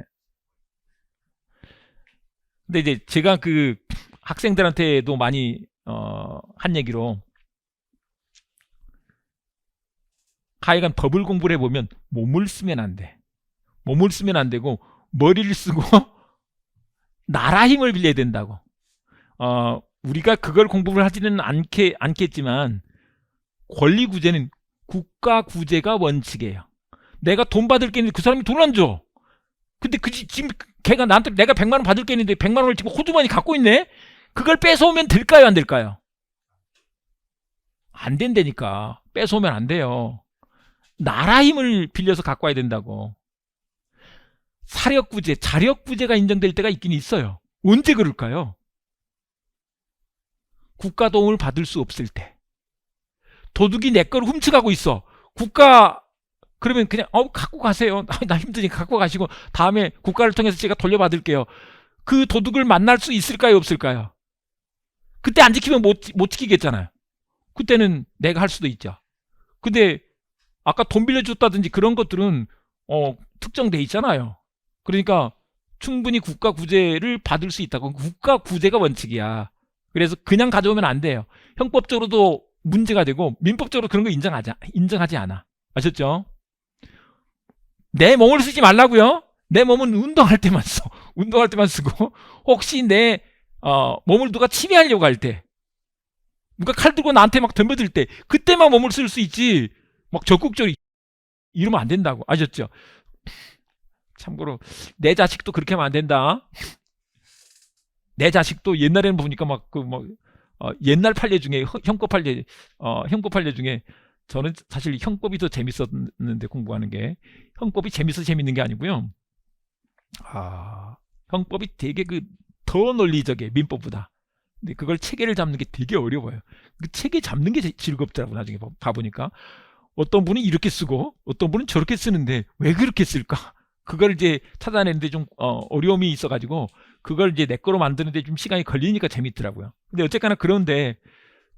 근데 이제 제가 그 학생들한테도 많이 한 얘기로 하여간 법을 공부를 해보면 몸을 쓰면 안 돼. 몸을 쓰면 안 되고 머리를 쓰고 나라 힘을 빌려야 된다고. 우리가 그걸 공부를 하지는 않겠지만 권리 구제는 국가 구제가 원칙이에요. 내가 돈 받을 게 있는데 그 사람이 돈 안 줘. 근데 지금 걔가 나한테 내가 100만 원 받을 게 있는데 100만 원을 지금 호주머니 갖고 있네? 그걸 뺏어오면 될까요? 안 될까요? 안 된다니까. 뺏어오면 안 돼요. 나라 힘을 빌려서 갖고 와야 된다고. 사력구제, 자력구제가 인정될 때가 있긴 있어요. 언제 그럴까요? 국가 도움을 받을 수 없을 때. 도둑이 내 걸 훔쳐가고 있어. 국가 그러면 그냥 갖고 가세요. 나 힘드니까 갖고 가시고 다음에 국가를 통해서 제가 돌려받을게요. 그 도둑을 만날 수 있을까요? 없을까요? 그때 안 지키면 못 지키겠잖아요. 그때는 내가 할 수도 있죠. 근데 아까 돈 빌려줬다든지 그런 것들은 특정돼 있잖아요. 그러니까 충분히 국가 구제를 받을 수 있다고. 국가 구제가 원칙이야. 그래서 그냥 가져오면 안 돼요. 형법적으로도 문제가 되고 민법적으로 그런 거 인정하지 않아. 아셨죠? 내 몸을 쓰지 말라고요. 내 몸은 운동할 때만 써. 운동할 때만 쓰고 혹시 내 몸을 누가 침해하려고 할 때, 누가 칼 들고 나한테 막 덤벼들 때 그때만 몸을 쓸 수 있지 막 적극적으로 이러면 안 된다고. 아셨죠? 참고로 내 자식도 그렇게 하면 안 된다. 내 자식도 옛날에는 보니까 막 옛날 판례 중에 형법 판례 중에 저는 사실 형법이 더 재밌었는데 공부하는 게 형법이 재밌어서 재밌는 게 아니고요. 형법이 되게 더 논리적이에요. 민법보다. 근데 그걸 체계를 잡는 게 되게 어려워요. 그 체계 잡는 게 즐겁더라고. 나중에 봐보니까 어떤 분이 이렇게 쓰고 어떤 분은 저렇게 쓰는데 왜 그렇게 쓸까? 그걸 이제 찾아내는데 좀 어려움이 있어가지고 그걸 이제 내 거로 만드는데 좀 시간이 걸리니까 재밌더라고요. 근데 어쨌거나 그런데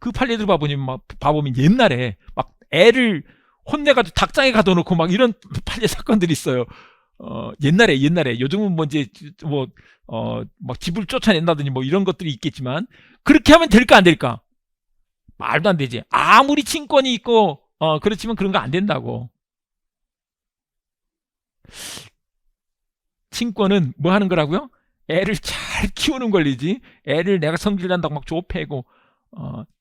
그 판례들 봐보면 옛날에 막 애를 혼내가지고 닭장에 가둬놓고 막 이런 판례 사건들이 있어요. 옛날에 요즘은 뭐 이제 막 집을 쫓아낸다든지 뭐 이런 것들이 있겠지만 그렇게 하면 될까 안 될까? 말도 안 되지. 아무리 친권이 있고 그렇지만 그런 거 안 된다고. 친권은 뭐 하는 거라고요? 애를 잘 키우는 권리지. 애를 내가 성질 난다고 막 조패고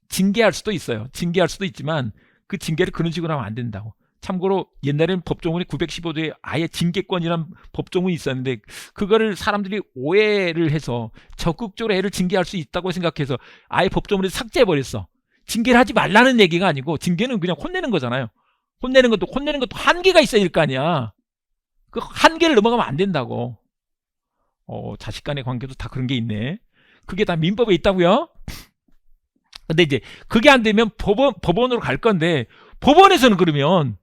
징계할 수도 있어요. 징계할 수도 있지만 그 징계를 그런 식으로 하면 안 된다고. 참고로 옛날에는 법조문에 915조에 아예 징계권이란 법조문이 있었는데 그거를 사람들이 오해를 해서 적극적으로 애를 징계할 수 있다고 생각해서 아예 법조문에 삭제해버렸어. 징계를 하지 말라는 얘기가 아니고 징계는 그냥 혼내는 거잖아요. 혼내는 것도 한계가 있어야 될 거 아니야. 그 한계를 넘어가면 안 된다고. 자식 간의 관계도 다 그런 게 있네. 그게 다 민법에 있다고요? 근데 이제 그게 안 되면 법원으로 갈 건데 법원에서는 그러면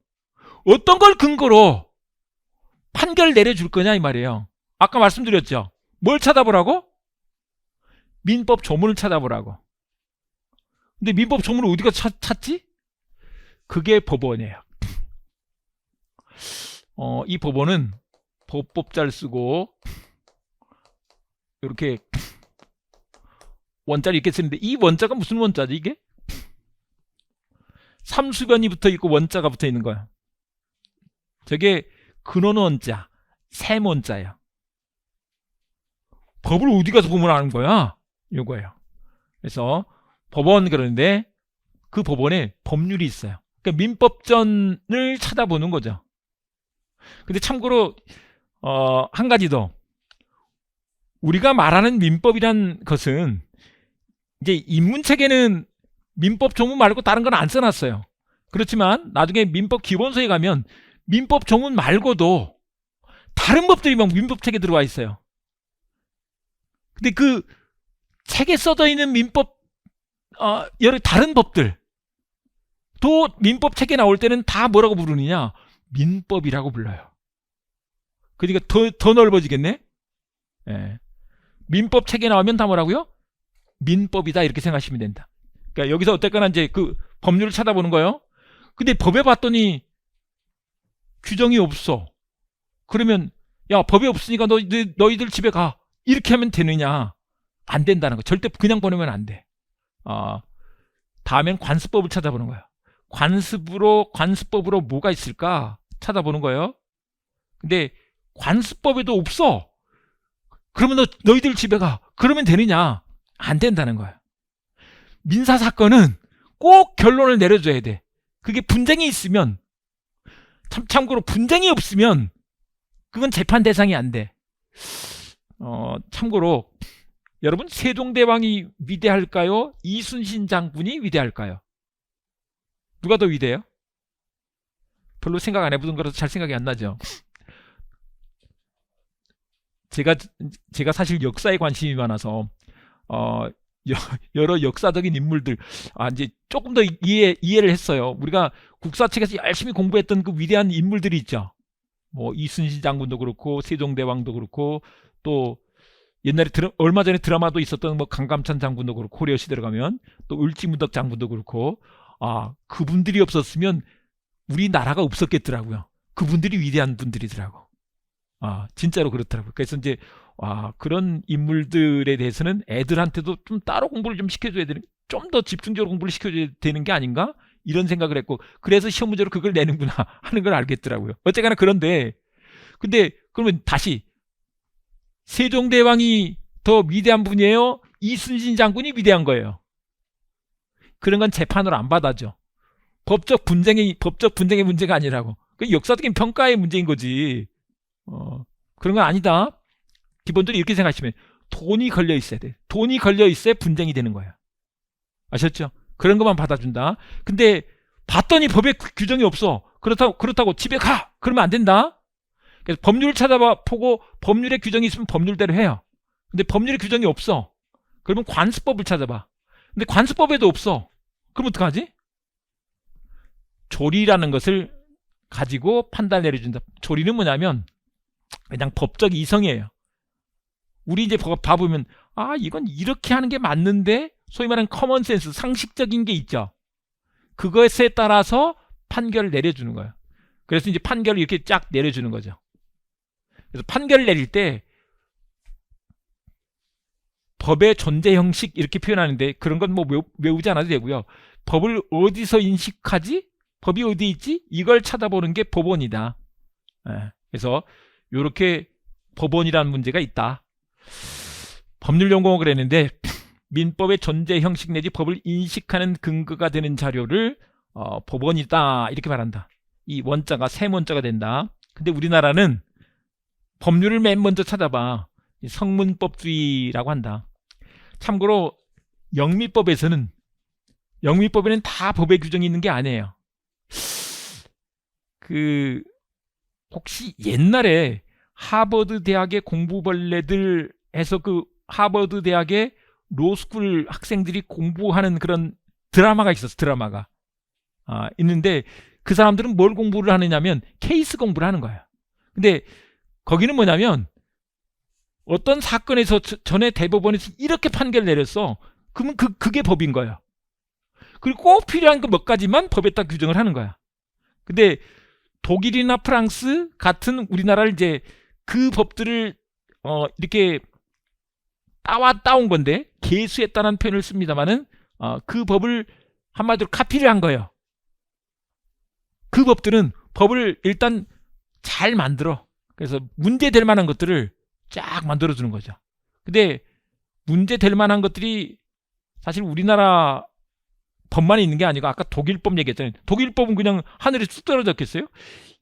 어떤 걸 근거로 판결을 내려줄 거냐 이 말이에요. 아까 말씀드렸죠. 뭘 찾아보라고? 민법 조문을 찾아보라고. 근데 민법 조문을 어디가 찾지? 그게 법원이에요. 이 법원은 법법자를 쓰고 이렇게 원자를 이렇게 쓰는데 이 원자가 무슨 원자지 이게? 삼수변이 붙어 있고 원자가 붙어 있는 거야. 저게 근원 원자, 셈 원자예요. 법을 어디 가서 보면 아는 거야? 요거예요. 그래서 법원 그러는데 그 법원에 법률이 있어요. 그러니까 민법전을 찾아보는 거죠. 근데 참고로 한 가지 더. 우리가 말하는 민법이란 것은 이제 인문책에는 민법 조문 말고 다른 건 안 써놨어요. 그렇지만 나중에 민법 기본서에 가면 민법 정문 말고도 다른 법들이 막 민법책에 들어와 있어요. 근데 그 책에 써져 있는 민법 여러 다른 법들 또 민법책에 나올 때는 다 뭐라고 부르느냐? 민법이라고 불러요. 그러니까 더 넓어지겠네. 예. 민법책에 나오면 다 뭐라고요? 민법이다 이렇게 생각하시면 된다. 그러니까 여기서 어쨌거나 이제 그 법률을 찾아보는 거예요. 근데 법에 봤더니 규정이 없어. 그러면 야 법이 없으니까 너희들 집에 가 이렇게 하면 되느냐? 안 된다는 거. 절대 그냥 보내면 안 돼. 다음엔 관습법을 찾아보는 거예요. 관습법으로 뭐가 있을까 찾아보는 거예요. 근데 관습법에도 없어. 그러면 너희들 집에 가. 그러면 되느냐? 안 된다는 거예요. 민사사건은 꼭 결론을 내려줘야 돼. 그게 분쟁이 있으면, 참고로 분쟁이 없으면 그건 재판 대상이 안 돼. 참고로 여러분, 세종대왕이 위대할까요? 이순신 장군이 위대할까요? 누가 더 위대해요? 별로 생각 안 해보던 거라서 잘 생각이 안 나죠. 제가 사실 역사에 관심이 많아서 여러 역사적인 인물들 이제 조금 더 이해를 했어요. 우리가 국사책에서 열심히 공부했던 그 위대한 인물들이 있죠. 뭐 이순신 장군도 그렇고 세종대왕도 그렇고 또 옛날에 얼마 전에 드라마도 있었던 뭐 강감찬 장군도 그렇고 고려 시대로 가면 또 을지문덕 장군도 그렇고 그분들이 없었으면 우리나라가 없었겠더라고요. 그분들이 위대한 분들이더라고. 진짜로 그렇더라고요. 그래서 이제 그런 인물들에 대해서는 애들한테도 좀 따로 공부를 좀 시켜줘야 되는, 좀 더 집중적으로 공부를 시켜줘야 되는 게 아닌가? 이런 생각을 했고, 그래서 시험 문제로 그걸 내는구나 하는 걸 알겠더라고요. 어쨌거나 그런데, 근데 그러면 다시 세종대왕이 더 위대한 분이에요? 이순신 장군이 위대한 거예요? 그런 건 재판으로 안 받아죠. 법적 분쟁의 문제가 아니라고. 그 역사적인 평가의 문제인 거지. 그런 건 아니다. 기본적으로 이렇게 생각하시면 돈이 걸려 있어야 돼. 돈이 걸려 있어야 분쟁이 되는 거야. 아셨죠? 그런 것만 받아준다. 근데 봤더니 법에 규정이 없어. 그렇다고 집에 가! 그러면 안 된다. 그래서 법률을 찾아보고 법률에 규정이 있으면 법률대로 해요. 근데 법률에 규정이 없어. 그러면 관습법을 찾아봐. 근데 관습법에도 없어. 그럼 어떡하지? 조리라는 것을 가지고 판단을 내려준다. 조리는 뭐냐면 그냥 법적 이성이에요. 우리 이제 봐보면 이건 이렇게 하는 게 맞는데, 소위 말하는 커먼센스, 상식적인 게 있죠. 그것에 따라서 판결을 내려주는 거예요. 그래서 이제 판결을 이렇게 쫙 내려주는 거죠. 그래서 판결을 내릴 때 법의 존재 형식 이렇게 표현하는데, 그런 건 뭐 외우지 않아도 되고요. 법을 어디서 인식하지? 법이 어디 있지? 이걸 찾아보는 게 법원이다. 그래서 이렇게 법원이라는 문제가 있다. 법률용어가 그랬는데, 민법의 존재 형식 내지 법을 인식하는 근거가 되는 자료를 법원이다 이렇게 말한다. 이 원자가 세문자가 된다. 근데 우리나라는 법률을 맨 먼저 찾아봐. 성문법주의라고 한다. 참고로 영미법에는 다 법의 규정이 있는 게 아니에요. 혹시 옛날에 하버드 대학의 공부벌레들 해서 그 하버드 대학의 로스쿨 학생들이 공부하는 그런 드라마가 있었어. 드라마가 있는데, 그 사람들은 뭘 공부를 하느냐면 케이스 공부를 하는 거야. 근데 거기는 뭐냐면 어떤 사건에서 전에 대법원에서 이렇게 판결을 내렸어. 그러면 그게 법인 거야. 그리고 꼭 필요한 거 몇 가지만 법에다 규정을 하는 거야. 근데 독일이나 프랑스 같은 우리나라를 이제 그 법들을 이렇게 따온 건데, 개수했다는 표현을 씁니다만은 그 법을 한마디로 카피를 한 거예요. 그 법들은 법을 일단 잘 만들어. 그래서 문제될 만한 것들을 쫙 만들어주는 거죠. 근데 문제될 만한 것들이 사실 우리나라 법만 있는 게 아니고, 아까 독일법 얘기했잖아요. 독일법은 그냥 하늘에 쑥 떨어졌겠어요?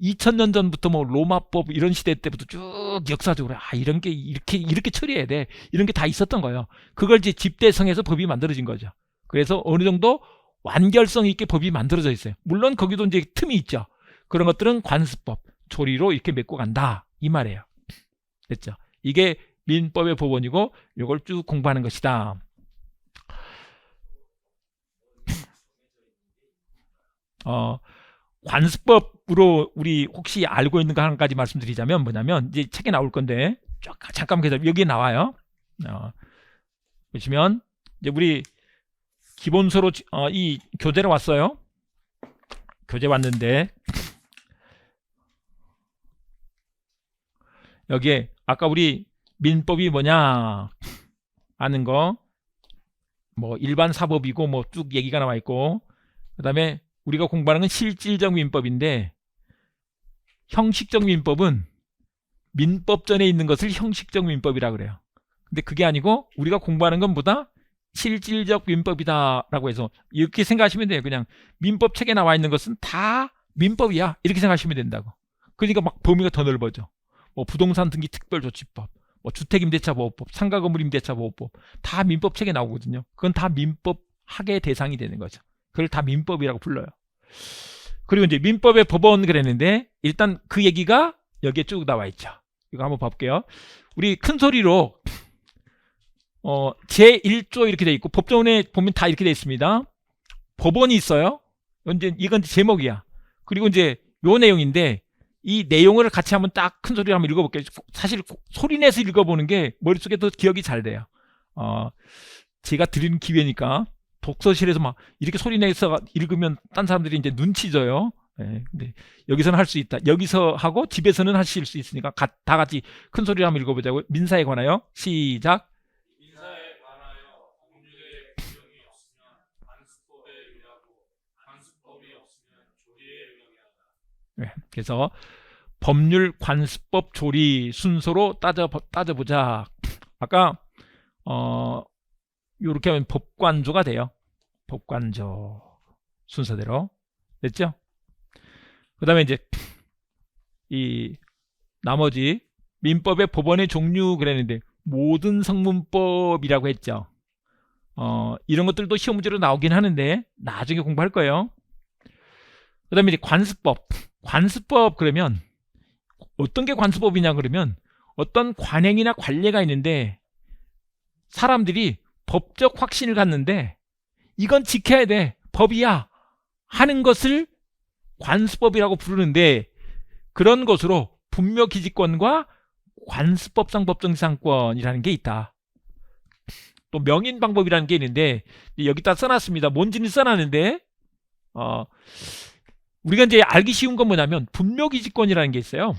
2000년 전부터 뭐 로마법 이런 시대 때부터 쭉 역사적으로 이런 게 이렇게 처리해야 돼. 이런 게 다 있었던 거예요. 그걸 이제 집대성해서 법이 만들어진 거죠. 그래서 어느 정도 완결성 있게 법이 만들어져 있어요. 물론 거기도 이제 틈이 있죠. 그런 것들은 관습법, 조리로 이렇게 메꿔 간다 이 말이에요. 됐죠? 이게 민법의 법원이고 이걸 쭉 공부하는 것이다. 관습법으로 우리 혹시 알고 있는 거 한 가지 말씀드리자면 뭐냐면 이제 책에 나올 건데 잠깐 계속 여기에 나와요. 보시면 이제 우리 기본서로 이 교재로 왔어요. 교재 왔는데 여기에 아까 우리 민법이 뭐냐 하는 거 뭐 일반 사법이고 뭐 쭉 얘기가 나와 있고, 그 다음에 우리가 공부하는 건 실질적 민법인데 형식적 민법은 민법 전에 있는 것을 형식적 민법이라 그래요. 근데 그게 아니고 우리가 공부하는 것보다 실질적 민법이다 라고 해서 이렇게 생각하시면 돼요. 그냥 민법 책에 나와 있는 것은 다 민법이야 이렇게 생각하시면 된다고. 그러니까 막 범위가 더 넓어져. 뭐 부동산 등기 특별조치법, 뭐 주택임대차보호법, 상가건물임대차보호법 다 민법 책에 나오거든요. 그건 다 민법 학의 대상이 되는 거죠. 그걸 다 민법이라고 불러요. 그리고 이제 민법의 법원 그랬는데 일단 그 얘기가 여기에 쭉 나와 있죠. 이거 한번 볼게요. 우리 큰 소리로 제1조 이렇게 돼 있고 법조문에 보면 다 이렇게 돼 있습니다. 법원이 있어요. 이건 제목이야. 그리고 이제 요 내용인데 이 내용을 같이 한번 딱 큰 소리로 한번 읽어볼게요. 사실 소리 내서 읽어보는 게 머릿속에 더 기억이 잘 돼요. 제가 드리는 기회니까 독서실에서 막 이렇게 소리 내서 읽으면 딴 사람들이 이제 눈치 줘요. 네, 근데 여기서는 할 수 있다. 여기서 하고 집에서는 하실 수 있으니까 다 같이 큰 소리로 한번 읽어보자고요. 민사에 관하여 시작. 민사에 관하여 법률의 규정이 없으면 관습법에 의하고 관습법이 없으면 조리에 의하다. 네, 그래서 법률, 관습법, 조리 순서로 따져보자. 아까 요렇게 하면 법관조가 돼요. 법관조 순서대로 됐죠? 그 다음에 이제 이 나머지 민법의 법원의 종류 그랬는데 모든 성문법이라고 했죠. 이런 것들도 시험 문제로 나오긴 하는데 나중에 공부할 거예요. 그 다음에 이제 관습법. 관습법 그러면 어떤 게 관습법이냐 그러면 어떤 관행이나 관례가 있는데 사람들이 법적 확신을 갖는데 이건 지켜야 돼, 법이야 하는 것을 관습법이라고 부르는데, 그런 것으로 분묘기지권과 관습법상 법정지상권이라는 게 있다. 또 명인방법이라는 게 있는데 여기다 써놨습니다. 뭔지는 써놨는데 우리가 이제 알기 쉬운 건 뭐냐면 분묘기지권이라는 게 있어요.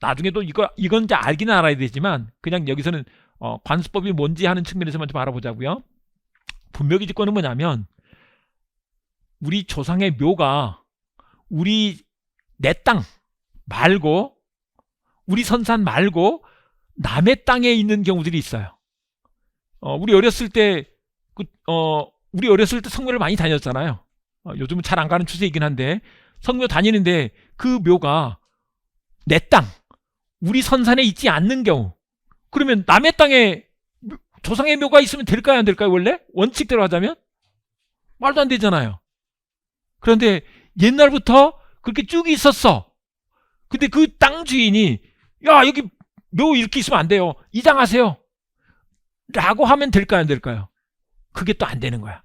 나중에도 이건 이제 알기는 알아야 되지만 그냥 여기서는 관습법이 뭔지 하는 측면에서만 좀 알아보자고요. 분묘기지권은 뭐냐면 우리 조상의 묘가 내 땅 말고 우리 선산 말고 남의 땅에 있는 경우들이 있어요. 우리 어렸을 때 성묘를 많이 다녔잖아요. 요즘은 잘 안 가는 추세이긴 한데 성묘 다니는데 그 묘가 내 땅, 우리 선산에 있지 않는 경우, 그러면 남의 땅에 조상의 묘가 있으면 될까요 안 될까요? 원래 원칙대로 하자면 말도 안 되잖아요. 그런데 옛날부터 그렇게 쭉 있었어. 근데 그 땅 주인이 야 여기 묘 이렇게 있으면 안 돼요, 이장하세요 라고 하면 될까요 안 될까요? 그게 또 안 되는 거야.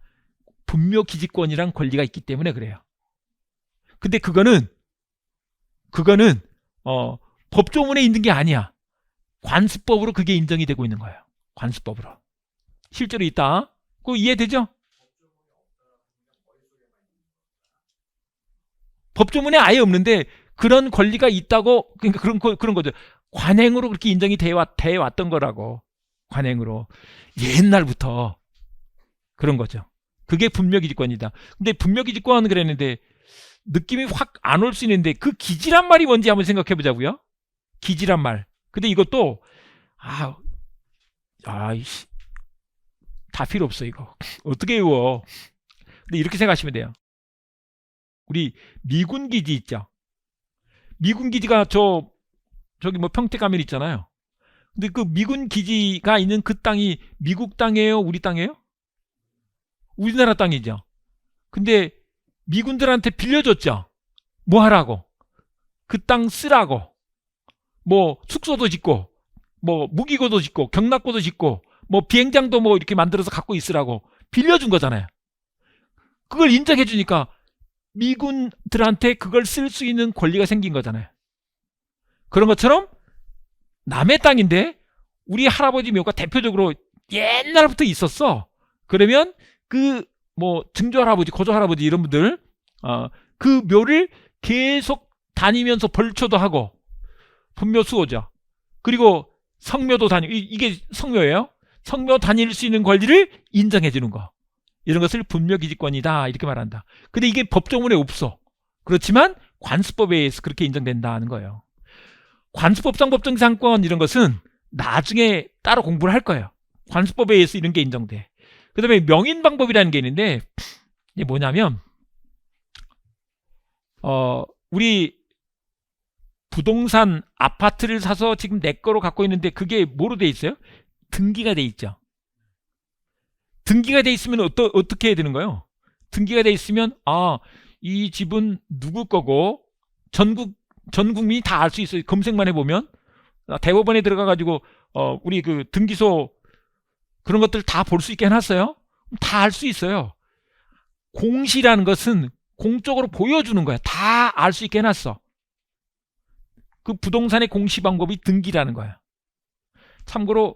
분묘기지권이란 권리가 있기 때문에 그래요. 근데 그거는 법조문에 있는 게 아니야. 관습법으로 그게 인정이 되고 있는 거예요. 관습법으로 실제로 있다. 그거 이해되죠? 법조문에 아예 없는데 그런 권리가 있다고, 그러니까 그런 거죠. 관행으로 그렇게 인정이 돼 왔던 거라고. 관행으로 옛날부터 그런 거죠. 그게 분묘기지권이다. 근데 분묘기지권 그랬는데 느낌이 확 안 올 수 있는데 그 기지란 말이 뭔지 한번 생각해 보자고요. 기지란 말. 근데 이것도 다 필요 없어 이거. 어떻게 외워? 근데 이렇게 생각하시면 돼요. 우리 미군 기지 있죠. 미군 기지가 저기 뭐 평택 가면 있잖아요. 근데 그 미군 기지가 있는 그 땅이 미국 땅이에요, 우리 땅이에요? 우리나라 땅이죠. 근데 미군들한테 빌려줬죠. 뭐 하라고? 그 땅 쓰라고. 뭐 숙소도 짓고, 뭐 무기고도 짓고, 경납고도 짓고, 뭐 비행장도 뭐 이렇게 만들어서 갖고 있으라고 빌려준 거잖아요. 그걸 인정해 주니까 미군들한테 그걸 쓸 수 있는 권리가 생긴 거잖아요. 그런 것처럼 남의 땅인데 우리 할아버지 묘가 대표적으로 옛날부터 있었어. 그러면 그 뭐 증조 할아버지, 고조 할아버지 이런 분들 그 묘를 계속 다니면서 벌초도 하고, 분묘 수호죠. 그리고 성묘도 다니고, 이게 성묘예요. 성묘 다닐 수 있는 권리를 인정해 주는 거. 이런 것을 분묘기지권이다 이렇게 말한다. 근데 이게 법조문에 없어. 그렇지만 관습법에 의해서 그렇게 인정된다는 거예요. 관습법상 법정상권 이런 것은 나중에 따로 공부를 할 거예요. 관습법에 의해서 이런 게 인정돼. 그 다음에 명인방법이라는 게 있는데, 이게 뭐냐면 우리 부동산 아파트를 사서 지금 내 거로 갖고 있는데 그게 뭐로 돼 있어요? 등기가 돼 있죠. 등기가 돼 있으면 어떻게 해야 되는 거예요? 등기가 돼 있으면 이 집은 누구 거고 전 국민이 다 알 수 있어요. 검색만 해보면 대법원에 들어가가지고 우리 그 등기소 그런 것들 다 볼 수 있게 해놨어요. 다 알 수 있어요. 공시라는 것은 공적으로 보여주는 거야. 다 알 수 있게 해놨어. 그 부동산의 공시 방법이 등기라는 거야. 참고로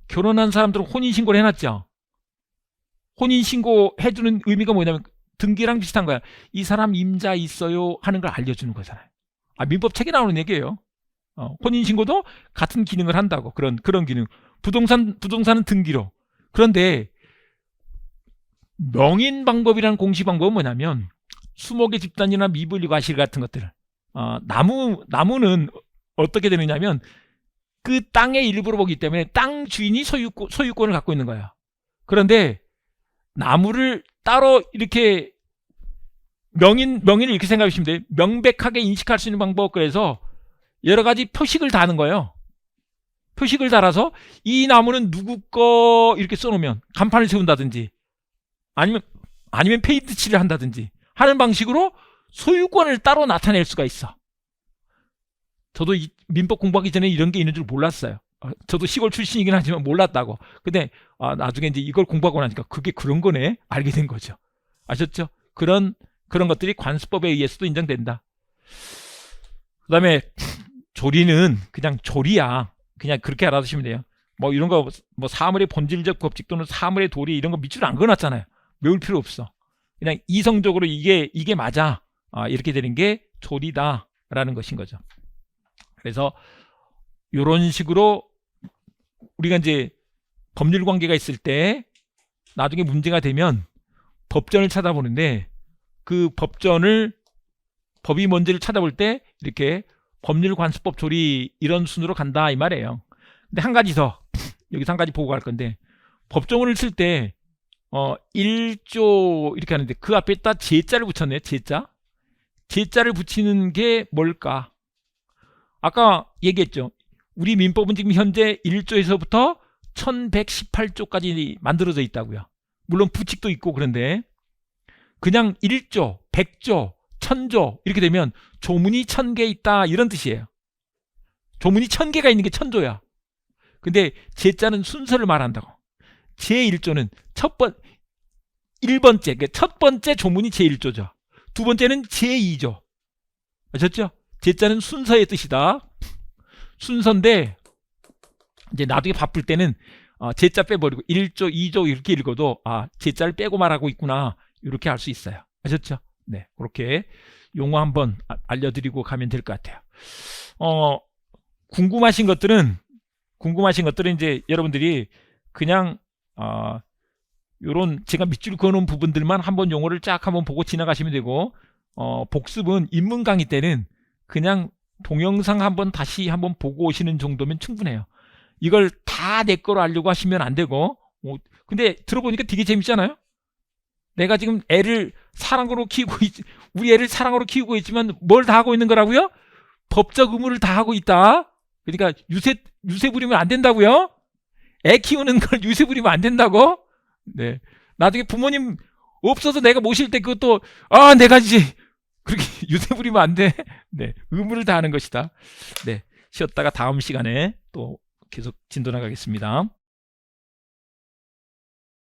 결혼한 사람들은 혼인신고를 해놨죠. 혼인신고 해주는 의미가 뭐냐면 등기랑 비슷한 거야. 이 사람 임자 있어요 하는 걸 알려주는 거잖아요. 민법책에 나오는 얘기예요. 혼인신고도 같은 기능을 한다고. 그런 기능. 부동산은 등기로. 그런데 명인방법이라는 공시방법은 뭐냐면 수목의 집단이나 미분리 과실 같은 것들. 나무는 어떻게 되느냐면 그 땅의 일부로 보기 때문에 땅 주인이 소유권을 갖고 있는 거야. 그런데 나무를 따로 이렇게 명인을 이렇게 생각하시면 돼요. 명백하게 인식할 수 있는 방법. 그래서 여러 가지 표식을 다는 거예요. 표식을 달아서 이 나무는 누구 거 이렇게 써놓으면 간판을 세운다든지 아니면 페인트 칠을 한다든지 하는 방식으로 소유권을 따로 나타낼 수가 있어. 저도 이 민법 공부하기 전에 이런 게 있는 줄 몰랐어요. 저도 시골 출신이긴 하지만 몰랐다고. 근데 나중에 이제 이걸 공부하고 나니까 그게 그런 거네 알게 된 거죠. 아셨죠? 그런 것들이 관습법에 의해서도 인정된다. 그 다음에 조리는 그냥 조리야. 그냥 그렇게 알아두시면 돼요. 뭐 이런 거 뭐 사물의 본질적 법칙 또는 사물의 도리 이런 거 밑줄 안 그어놨잖아요. 외울 필요 없어. 그냥 이성적으로 이게 맞아. 이렇게 되는 게 조리다라는 것인 거죠. 그래서 이런 식으로 우리가 이제 법률 관계가 있을 때 나중에 문제가 되면 법전을 찾아보는데 그 법이 뭔지를 찾아볼 때 이렇게 법률관습법 조리 이런 순으로 간다 이 말이에요. 근데 한 가지 더 여기서 한 가지 보고 갈 건데 법조문을 쓸 때 1조 이렇게 하는데 그 앞에다 제자를 붙였네요. 제자를 붙이는 게 뭘까? 아까 얘기했죠. 우리 민법은 지금 현재 1조에서부터 1118조까지 만들어져 있다고요. 물론 부칙도 있고 그런데 그냥 1조, 100조, 1000조 이렇게 되면 조문이 1000개 있다 이런 뜻이에요. 조문이 1000개가 있는 게 1000조야. 근데 제자는 순서를 말한다고. 제1조는 1번째, 그러니까 첫 번째 조문이 제1조죠. 두 번째는 제2조. 아셨죠? 제자는 순서의 뜻이다. 순서인데 이제 나중에 바쁠 때는 제자 빼버리고 1조, 2조 이렇게 읽어도 제자를 빼고 말하고 있구나 이렇게 알 수 있어요. 아셨죠? 네, 그렇게 용어 한번 알려드리고 가면 될 것 같아요. 궁금하신 것들은 이제 여러분들이 그냥 요런 제가 밑줄 그어놓은 부분들만 한번 용어를 쫙 한번 보고 지나가시면 되고 복습은 입문 강의 때는 그냥 동영상 다시 한번 보고 오시는 정도면 충분해요. 이걸 다 내 거로 알려고 하시면 안 되고 근데 들어보니까 되게 재밌잖아요. 내가 지금 우리 애를 사랑으로 키우고 있지만 뭘 다 하고 있는 거라고요? 법적 의무를 다 하고 있다. 그러니까 유세 부리면 안 된다고요? 애 키우는 걸 유세 부리면 안 된다고? 네. 나중에 부모님 없어서 내가 모실 때 그것도 아 내가 이제 그렇게 유세 부리면 안 돼. 네, 의무를 다하는 것이다. 네, 쉬었다가 다음 시간에 또 계속 진도 나가겠습니다.